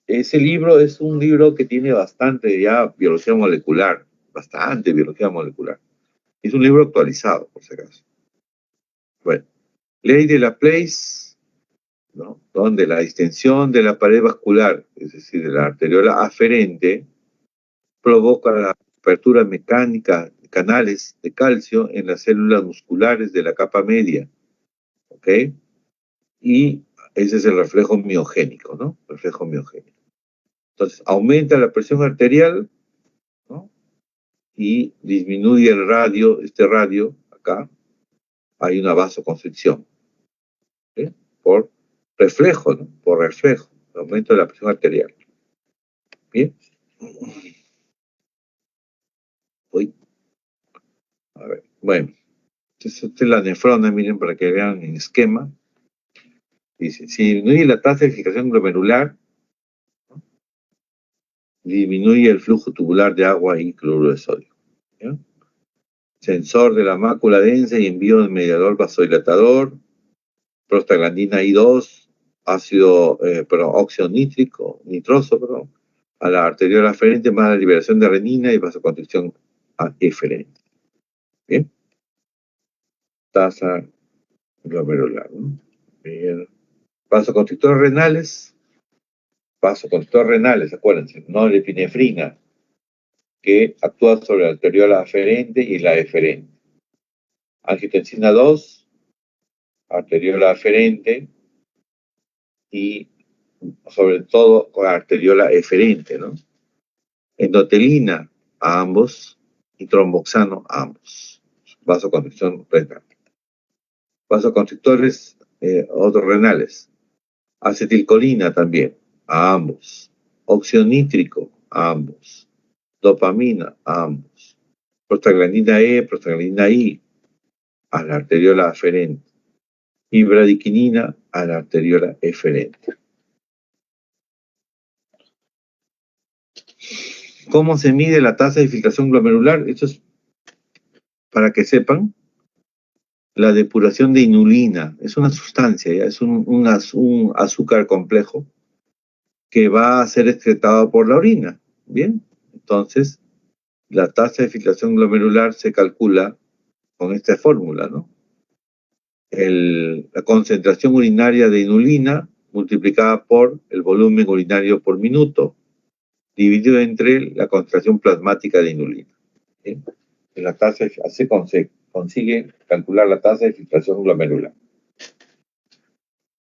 Ese libro es un libro que tiene bastante ya biología molecular, bastante biología molecular. Es un libro actualizado, por si acaso. Bueno, ley de Laplace, ¿no? Donde la distensión de la pared vascular, es decir, de la arteriola aferente, provoca la apertura mecánica de canales de calcio en las células musculares de la capa media, ¿ok? Y ese es el reflejo miogénico, ¿no? Reflejo miogénico. Entonces, aumenta la presión arterial, ¿no? Y disminuye el radio, acá, hay una vasoconstricción, ¿sí? Por reflejo, ¿no? Por reflejo, aumento de la presión arterial. Bien. Uy. A ver, bueno. Esta es la nefrona, miren, para que vean en esquema. Dice, si disminuye la tasa de filtración glomerular, ¿no? Disminuye el flujo tubular de agua y cloruro de sodio, ¿ya? Sensor de la mácula densa y envío del mediador vasodilatador, prostaglandina I2, óxido nitroso, a la arteriola aferente, más la liberación de renina y vasoconstricción eferente. Bien. Tasa glomerular, ¿no? Bien. Vasoconstrictores renales, acuérdense, no la epinefrina, que actúa sobre la arteriola aferente y la eferente. Angiotensina 2, arteriola aferente y sobre todo con la arteriola eferente, ¿no? Endotelina a ambos y tromboxano a ambos. Vasoconstricción renal. Vasoconstrictores otros renales. Acetilcolina también a ambos. Óxido nítrico a ambos. Dopamina a ambos. Prostaglandina E, prostaglandina I a la arteriola aferente. Y bradiquinina a la arteriola eferente. ¿Cómo se mide la tasa de filtración glomerular? Esto es para que sepan. La depuración de inulina es una sustancia, ¿ya? Es un azúcar complejo que va a ser excretado por la orina. Bien, entonces la tasa de filtración glomerular se calcula con esta fórmula, ¿no? La concentración urinaria de inulina multiplicada por el volumen urinario por minuto, dividido entre la concentración plasmática de inulina. ¿Bien? Así consigue calcular la tasa de filtración glomerular.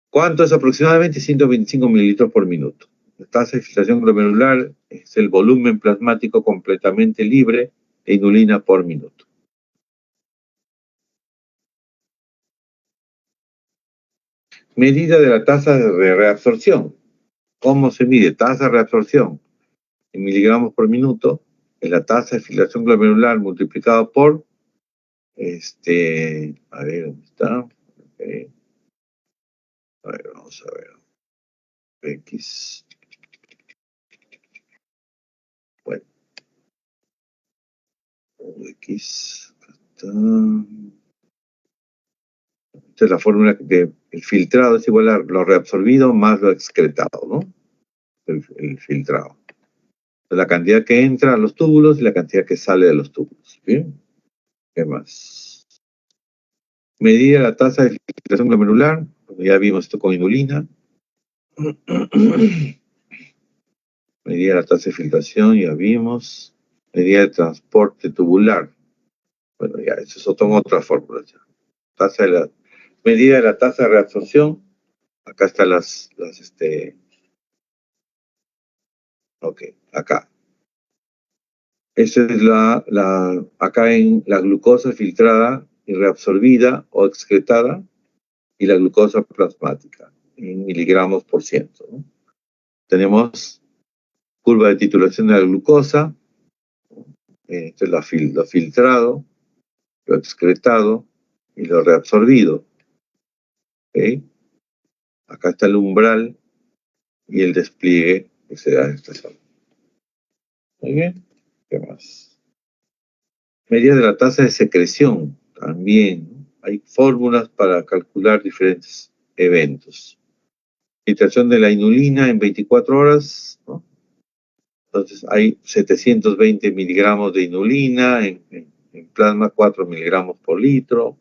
¿Cuánto es aproximadamente? 125 mililitros por minuto. La tasa de filtración glomerular es el volumen plasmático completamente libre de inulina por minuto. Medida de la tasa de reabsorción. ¿Cómo se mide? Tasa de reabsorción en miligramos por minuto, es la tasa de filtración glomerular multiplicado por, a ver, ¿dónde está? Okay. A ver, vamos a ver. X. Bueno. X. Esta es la fórmula de el filtrado es igual a lo reabsorbido más lo excretado, ¿no? El filtrado. La cantidad que entra a los túbulos y la cantidad que sale de los túbulos. ¿Bien? ¿Qué más? Medida la tasa de filtración glomerular. Ya vimos esto con inulina. Medida la tasa de filtración, ya vimos. Medida de transporte tubular. Bueno, ya, eso son otras fórmulas. Ya. Medida de la tasa de reabsorción. Acá están ok, acá. Esa es acá en la glucosa filtrada y reabsorbida o excretada y la glucosa plasmática en miligramos por ciento, ¿no? Tenemos curva de titulación de la glucosa, esto es lo filtrado, lo excretado y lo reabsorbido. ¿Okay? Acá está el umbral y el despliegue que se da en esta zona. Muy bien, ¿qué más? Medida de la tasa de secreción, también, ¿no? Hay fórmulas para calcular diferentes eventos. Filtración de la inulina en 24 horas, ¿no? Entonces hay 720 miligramos de inulina, en plasma 4 miligramos por litro,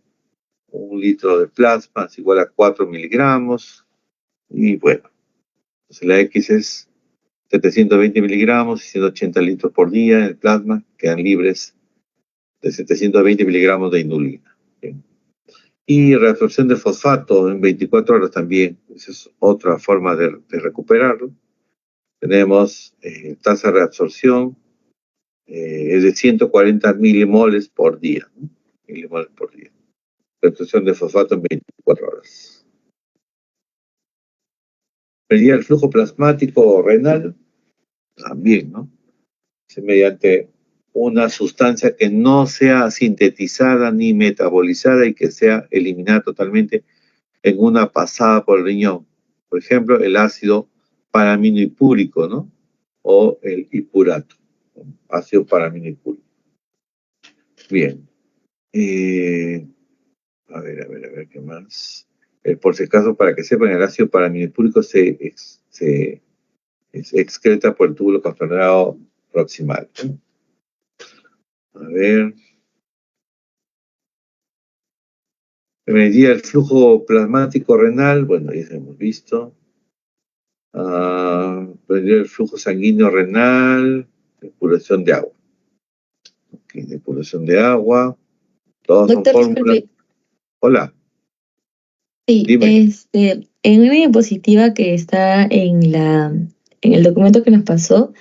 1 litro de plasma es igual a 4 miligramos, y bueno, entonces la X es 720 miligramos y 180 litros por día en el plasma, quedan libres de 720 miligramos de inulina. ¿Bien? Y reabsorción de fosfato en 24 horas también, esa es otra forma de recuperarlo. Tenemos tasa de reabsorción, es de 140 milimoles por día, ¿no? Milimoles por día. Reabsorción de fosfato en 24 horas. Medida el flujo plasmático renal, también, ¿no? Es mediante una sustancia que no sea sintetizada ni metabolizada y que sea eliminada totalmente en una pasada por el riñón. Por ejemplo, el ácido paraminohipúrico, ¿no? O el hipurato, ¿no? Ácido paraminohipúrico. Bien. A ver, ¿qué más? Por si acaso, para que sepan, el ácido paraminohipúrico se excreta por el túbulo contorneado proximal, ¿no? A ver. Medida el flujo plasmático renal, bueno, ya hemos visto. Medir el flujo sanguíneo renal, depuración de agua. Okay, depuración de agua. Todas son Doctor, fórmulas. disculpe. Hola, Sí, dime. en una diapositiva que está en el documento que nos pasó,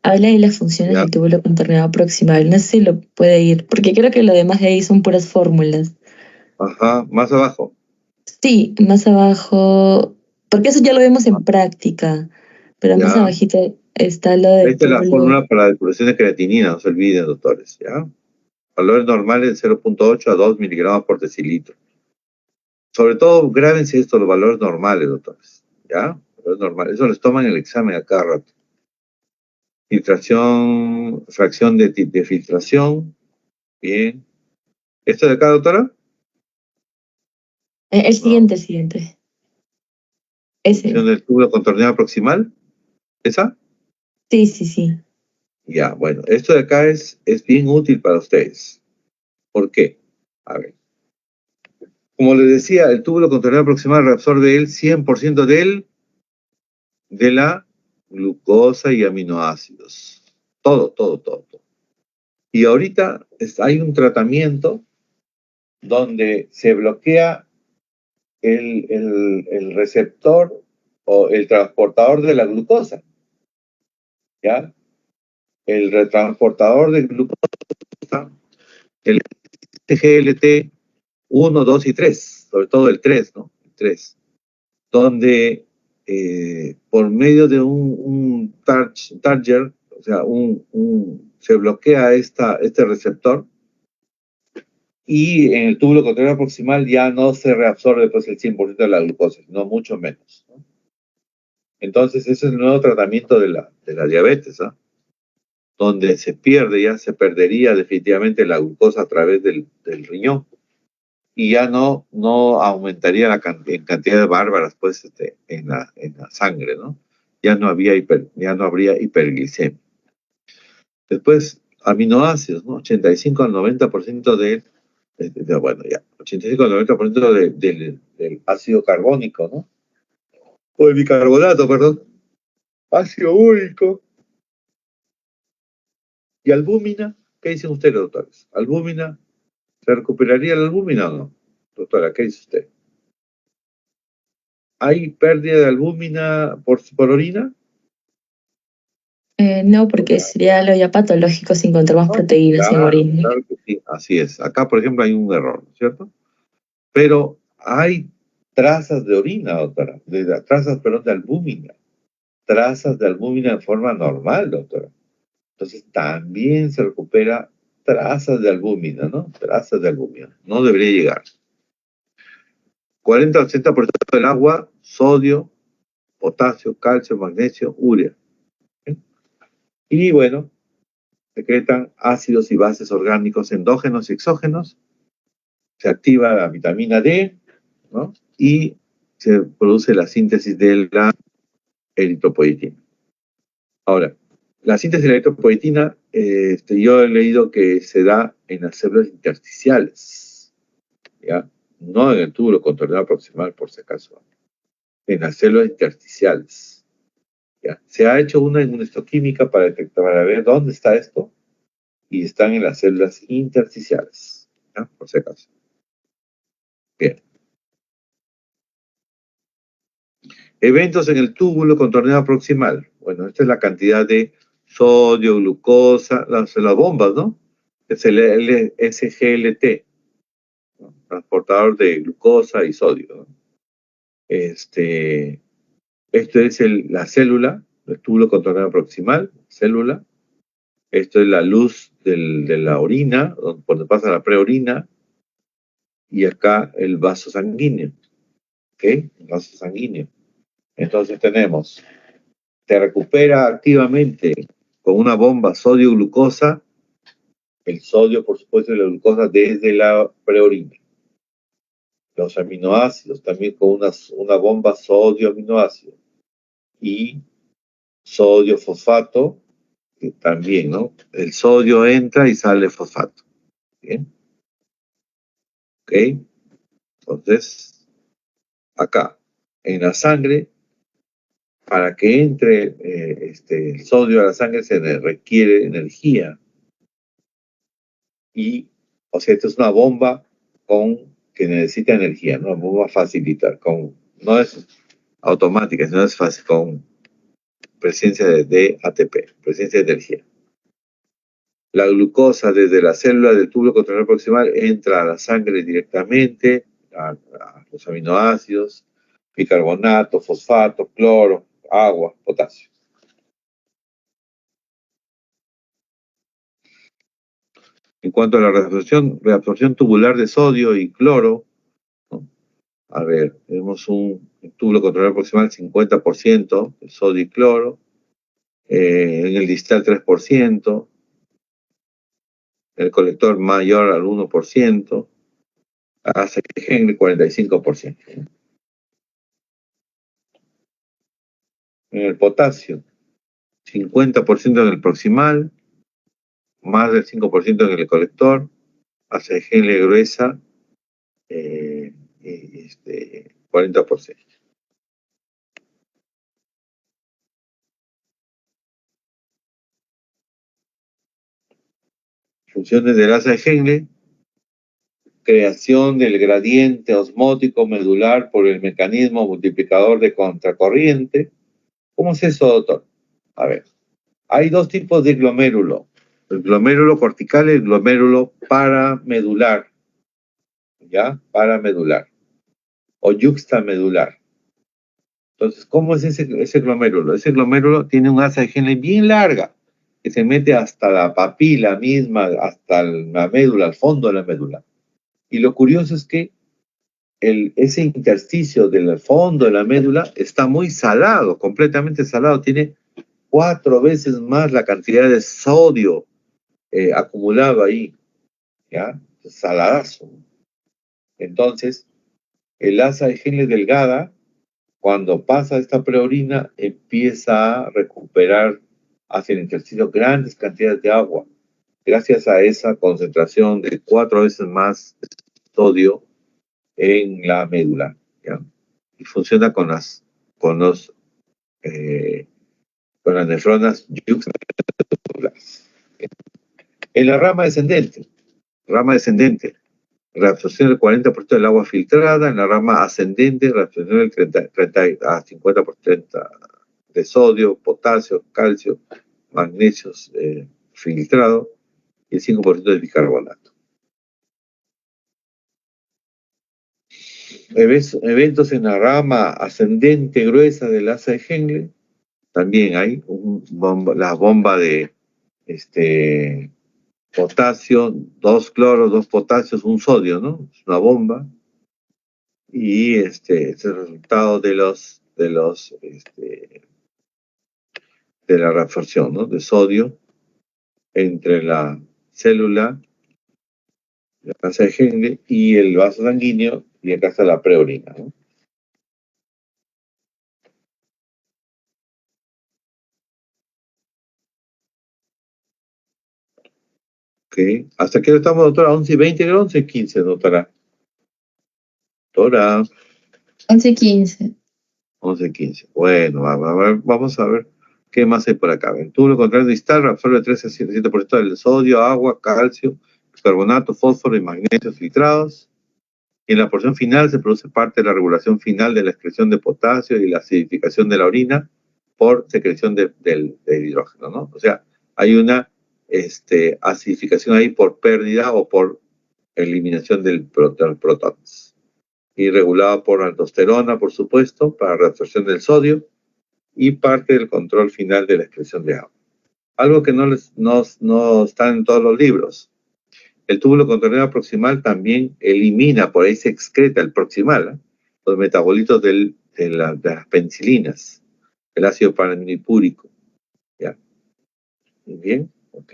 habla de las funciones Ya. del túbulo contorneado proximal. No sé si lo puede ir, porque creo que lo demás de ahí son puras fórmulas. Ajá, más abajo. Sí, más abajo, porque eso ya lo vemos en práctica, pero más Ya. abajito está lo del Esta es la túbulo. fórmula para la depuración de creatinina, no se olviden, doctores, ¿ya? Valores normales de 0.8 a 2 miligramos por decilitro. Sobre todo, grábense esto, los valores normales, doctores, ¿ya? Valores normales. Eso les toman el examen a cada rato. Filtración, fracción de filtración. Bien. ¿Esto de acá, doctora? El No. siguiente, el siguiente. Ese. Función del túbulo contorneado proximal. ¿Esa? Sí, sí, sí. Ya, bueno. Esto de acá es bien útil para ustedes. ¿Por qué? A ver. Como les decía, el túbulo contorneado proximal reabsorbe el 100% de la glucosa y aminoácidos. Todo. Y ahorita hay un tratamiento donde se bloquea el receptor o el transportador de la glucosa, ¿ya? El retransportador de glucosa, el GLT 1, 2 y 3, sobre todo el 3, ¿no? El 3. donde por medio de un target, o sea, se bloquea este receptor, y en el túbulo contrario proximal ya no se reabsorbe pues el 100% de la glucosa, sino mucho menos, ¿no? Entonces ese es el nuevo tratamiento de la diabetes, ¿ah? Donde se perdería definitivamente la glucosa a través del riñón, y ya no aumentaría en cantidades bárbaras pues en la sangre, ¿no? Ya no habría hiperglicemia. Después, aminoácidos, ¿no? 85 al 90% bueno, ya, 85 al 90% del ácido carbónico, ¿no? O el bicarbonato, perdón. Ácido úrico. ¿Y albúmina? ¿Qué dicen ustedes, doctores? ¿Albúmina? ¿Se recuperaría la albúmina o no? Doctora, ¿qué dice usted? ¿Hay pérdida de albúmina por orina? No, porque sería algo ya patológico si encontramos proteínas en orina. Claro que sí, así es. Acá, por ejemplo, hay un error, ¿cierto? Pero hay trazas de orina, doctora, perdón, de albúmina. Trazas de albúmina en forma normal, doctora. Entonces también se recupera trazas de albúmina, ¿no? Trazas de albúmina. No debería llegar. 40-80% del agua, sodio, potasio, calcio, magnesio, urea. ¿Sí? Y bueno, secretan ácidos y bases orgánicos endógenos y exógenos. Se activa la vitamina D, ¿no? Y se produce la síntesis de la eritropoyetina. Ahora, la síntesis de la eritropoyetina, yo he leído que se da en las células intersticiales, ¿ya? No en el túbulo contorneado proximal, por si acaso, en las células intersticiales, ¿ya? Se ha hecho una inmunohistoquímica para ver dónde está esto, y están en las células intersticiales, ¿ya? Por si acaso. Bien. Eventos en el túbulo contorneado proximal. Bueno, esta es la cantidad de sodio, glucosa, las bombas, ¿no? Es el SGLT, ¿no? Transportador de glucosa y sodio, ¿no? Esto es la célula, el túbulo contorneado proximal, célula. Esto es la luz de la orina, donde pasa la preorina, y acá el vaso sanguíneo, ¿ok? El vaso sanguíneo. Entonces se recupera activamente con una bomba sodio-glucosa, el sodio, por supuesto, y la glucosa desde la preorina. Los aminoácidos también con una bomba sodio-aminoácido. Y sodio-fosfato, que también, ¿no? El sodio entra y sale fosfato. ¿Bien? ¿Ok? Entonces, acá, en la sangre, para que entre el sodio a la sangre se le requiere energía. Y, o sea, esto es una bomba que necesita energía, ¿no? Una bomba facilitar, no es automática, sino es fácil, con presencia de ATP, presencia de energía. La glucosa desde la célula del túbulo contorneado proximal entra a la sangre directamente, a los aminoácidos, bicarbonato, fosfato, cloro, agua, potasio. En cuanto a la reabsorción tubular de sodio y cloro, ¿no? A ver, tenemos un túbulo contorneado proximal 50% de sodio y cloro, en el distal 3%, el colector mayor al 1%, hace en el 45%. En el potasio, 50% en el proximal, más del 5% en el colector, hace genle gruesa, 40%. Funciones del asa de Henle: creación del gradiente osmótico medular por el mecanismo multiplicador de contracorriente. ¿Cómo es eso, doctor? A ver, hay dos tipos de glomérulo: el glomérulo cortical y el glomérulo paramedular, ¿ya? Paramedular o yuxtamedular. Entonces, ¿cómo es ese glomérulo? Ese glomérulo tiene un asa de Henle bien larga, que se mete hasta la papila misma, hasta la médula, al fondo de la médula. Y lo curioso es que ese intersticio del fondo de la médula está muy salado, completamente salado. Tiene 4 veces más la cantidad de sodio acumulado ahí, ¿ya? Saladazo. Entonces, el asa de Henle delgada, cuando pasa esta preorina, empieza a recuperar hacia el intersticio grandes cantidades de agua, gracias a esa concentración de 4 veces más sodio en la médula, ¿ya? Y funciona con las nefronas yuxtapulares. En la rama descendente, reabsorción del 40% del agua filtrada. En la rama ascendente, reabsorción del 30 a 50% de sodio, potasio, calcio, magnesio filtrado y el 5% de bicarbonato. Eventos en la rama ascendente gruesa del asa de Henle. También hay la bomba de potasio, 2 cloros, 2 potasios, 1 sodio, ¿no? Es una bomba. Y es el resultado de la reabsorción, ¿no? De sodio entre la célula, la asa de Henle y el vaso sanguíneo, y acá está la preorina, ¿no? Ok. ¿Hasta qué hora estamos, doctora? 11:20, 11:15, doctora. Doctora. 11:15. 11:15. Bueno, vamos a ver qué más hay por acá. El túbulo contrario distal absorbe 13 a 7% del sodio, agua, calcio, carbonato, fósforo y magnesio filtrados. Y en la porción final se produce parte de la regulación final de la excreción de potasio y la acidificación de la orina por secreción del hidrógeno, ¿no? O sea, hay una acidificación ahí por pérdida o por eliminación del protones. Y regulada por aldosterona, por supuesto, para reabsorción del sodio y parte del control final de la excreción de agua. Algo que no está en todos los libros. El túbulo contrario proximal también elimina, por ahí se excreta el proximal, ¿eh? Los metabolitos de las penicilinas, el ácido paraminipúrico. ¿Ya? Muy bien, ok.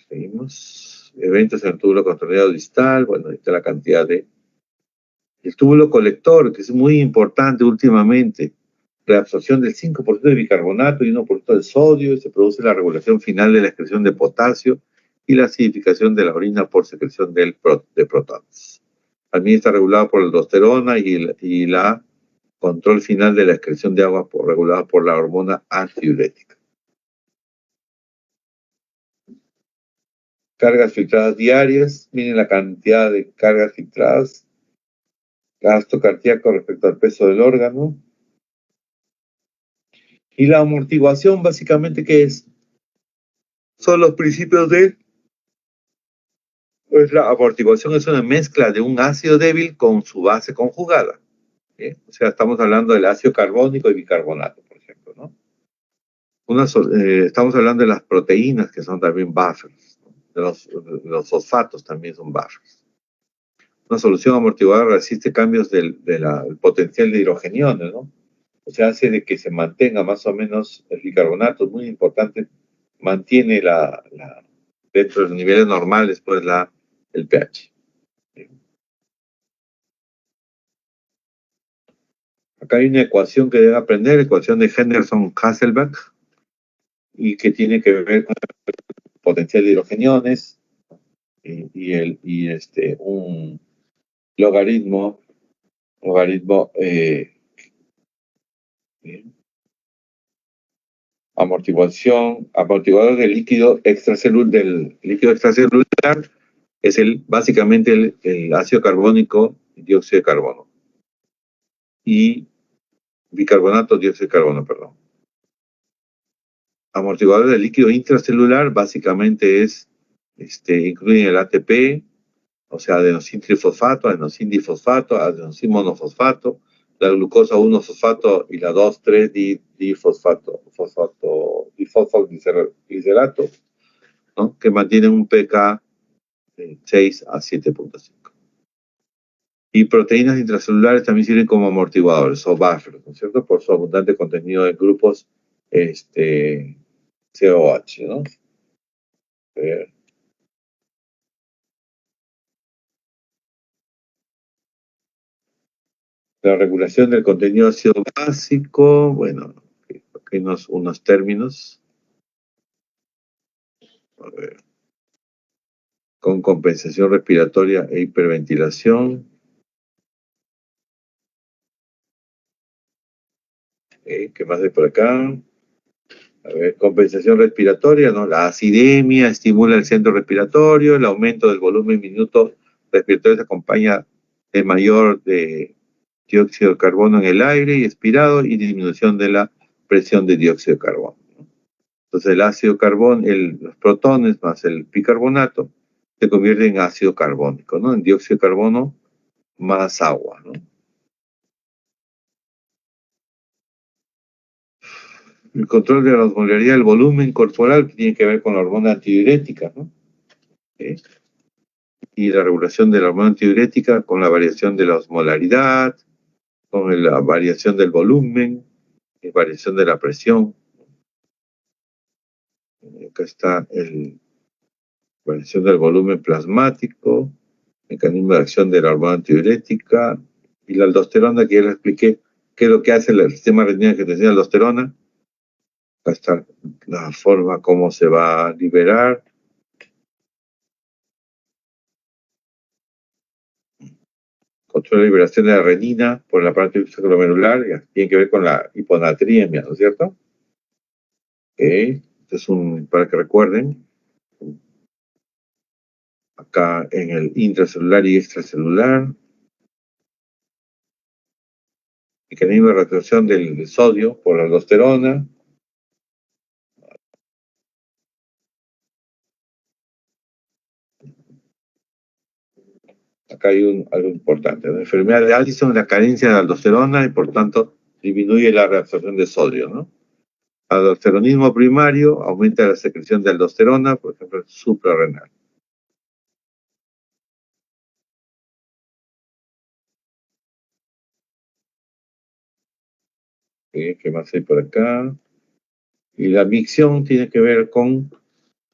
Seguimos. Eventos en el túbulo contrario distal. Bueno, ahí está la cantidad de... El túbulo colector, que es muy importante últimamente. Reabsorción del 5% de bicarbonato y 1% de sodio. Se produce la regulación final de la excreción de potasio y la acidificación de la orina por secreción de protones. También está regulado por la aldosterona y la control final de la excreción de agua regulada por la hormona antidiurética. Cargas filtradas diarias. Miren la cantidad de cargas filtradas. Gasto cardíaco respecto al peso del órgano. Y la amortiguación, básicamente, ¿qué es? Son los principios de... Pues la amortiguación es una mezcla de un ácido débil con su base conjugada. ¿Sí? O sea, estamos hablando del ácido carbónico y bicarbonato, por ejemplo, ¿no? Estamos hablando de las proteínas, que son también buffers, ¿no? Los fosfatos también son buffers. Una solución amortiguadora resiste cambios del potencial de hidrogeniones, ¿no? O sea, hace de que se mantenga más o menos el bicarbonato, es muy importante, mantiene dentro de los niveles normales, pues el pH. Acá hay una ecuación que deben aprender, ecuación de Henderson-Hasselbalch, y que tiene que ver con el potencial de hidrogeniones y un logaritmo amortiguador del líquido extracelular es básicamente el ácido carbónico y dióxido de carbono. Y bicarbonato, dióxido de carbono, perdón. Amortiguador del líquido intracelular básicamente incluyen el ATP, o sea, adenosin trifosfato, adenosin difosfato, adenosin monofosfato, la glucosa 1-fosfato y la 2,3-difosfatoglicerato, ¿no? Que mantienen un pK de 6 a 7.5. Y proteínas intracelulares también sirven como amortiguadores o buffers, ¿no es cierto? Por su abundante contenido en grupos COH, ¿no? A ver. La regulación del contenido ácido básico, bueno, aquí unos términos. A ver. Con compensación respiratoria e hiperventilación. ¿Qué más hay por acá? A ver, compensación respiratoria, ¿no? La acidemia estimula el centro respiratorio, el aumento del volumen minuto respiratorio se acompaña de mayor de dióxido de carbono en el aire y expirado y disminución de la presión de dióxido de carbono, ¿no? Entonces el ácido carbón, los protones más el bicarbonato se convierte en ácido carbónico, ¿no? En dióxido de carbono más agua, ¿no? El control de la osmolaridad del volumen corporal tiene que ver con la hormona antidiurética, ¿no? ¿Sí? Y la regulación de la hormona antidiurética con la variación de la osmolaridad, con la variación del volumen, y variación de la presión. Acá está la variación del volumen plasmático, mecanismo de acción de la hormona antidiurética y la aldosterona, que ya les expliqué qué es lo que hace el sistema renina que tenía aldosterona. Acá está la forma cómo se va a liberar. Controla la liberación de la renina por la parte glomerular, tiene que ver con la hiponatremia, ¿no es cierto? Este es para que recuerden, acá en el intracelular y extracelular, mecanismo de retención del sodio por la aldosterona. Acá hay algo importante. La enfermedad de Addison es la carencia de aldosterona y por tanto disminuye la reabsorción de sodio, ¿no? Aldosteronismo primario aumenta la secreción de aldosterona, por ejemplo, el suprarrenal. ¿Qué más hay por acá? Y la micción tiene que ver con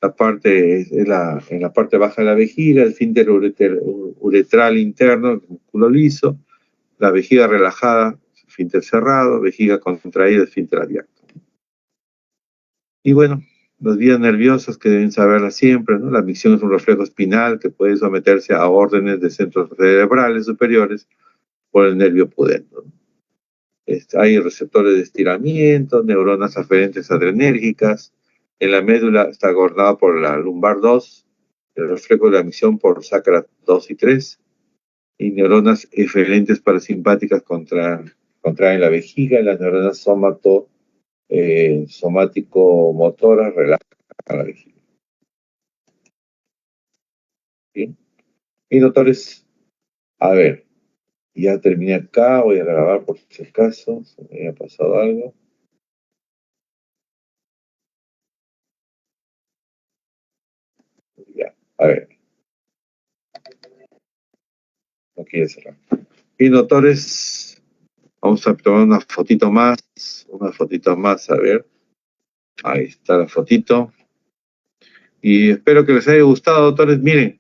la parte, en la parte baja de la vejiga, el esfínter uretral interno, el músculo liso, la vejiga relajada, esfínter cerrado, vejiga contraída, esfínter abierto. Y bueno, las vías nerviosas que deben saberlas siempre, ¿no? La micción es un reflejo espinal que puede someterse a órdenes de centros cerebrales superiores por el nervio pudendo, ¿no? Hay receptores de estiramiento, neuronas aferentes adrenérgicas. En la médula está gobernada por la lumbar 2, el reflejo de la micción por sacra 2 y 3, y neuronas eferentes parasimpáticas contraen la vejiga, y las neuronas somático-motoras relajan la vejiga. ¿Bien? Y doctores, a ver, ya terminé acá, voy a grabar por si acaso, se me había pasado algo. Ya, a ver. No quiere cerrar. Y doctores, vamos a tomar una fotito más, a ver. Ahí está la fotito. Y espero que les haya gustado, doctores. Miren,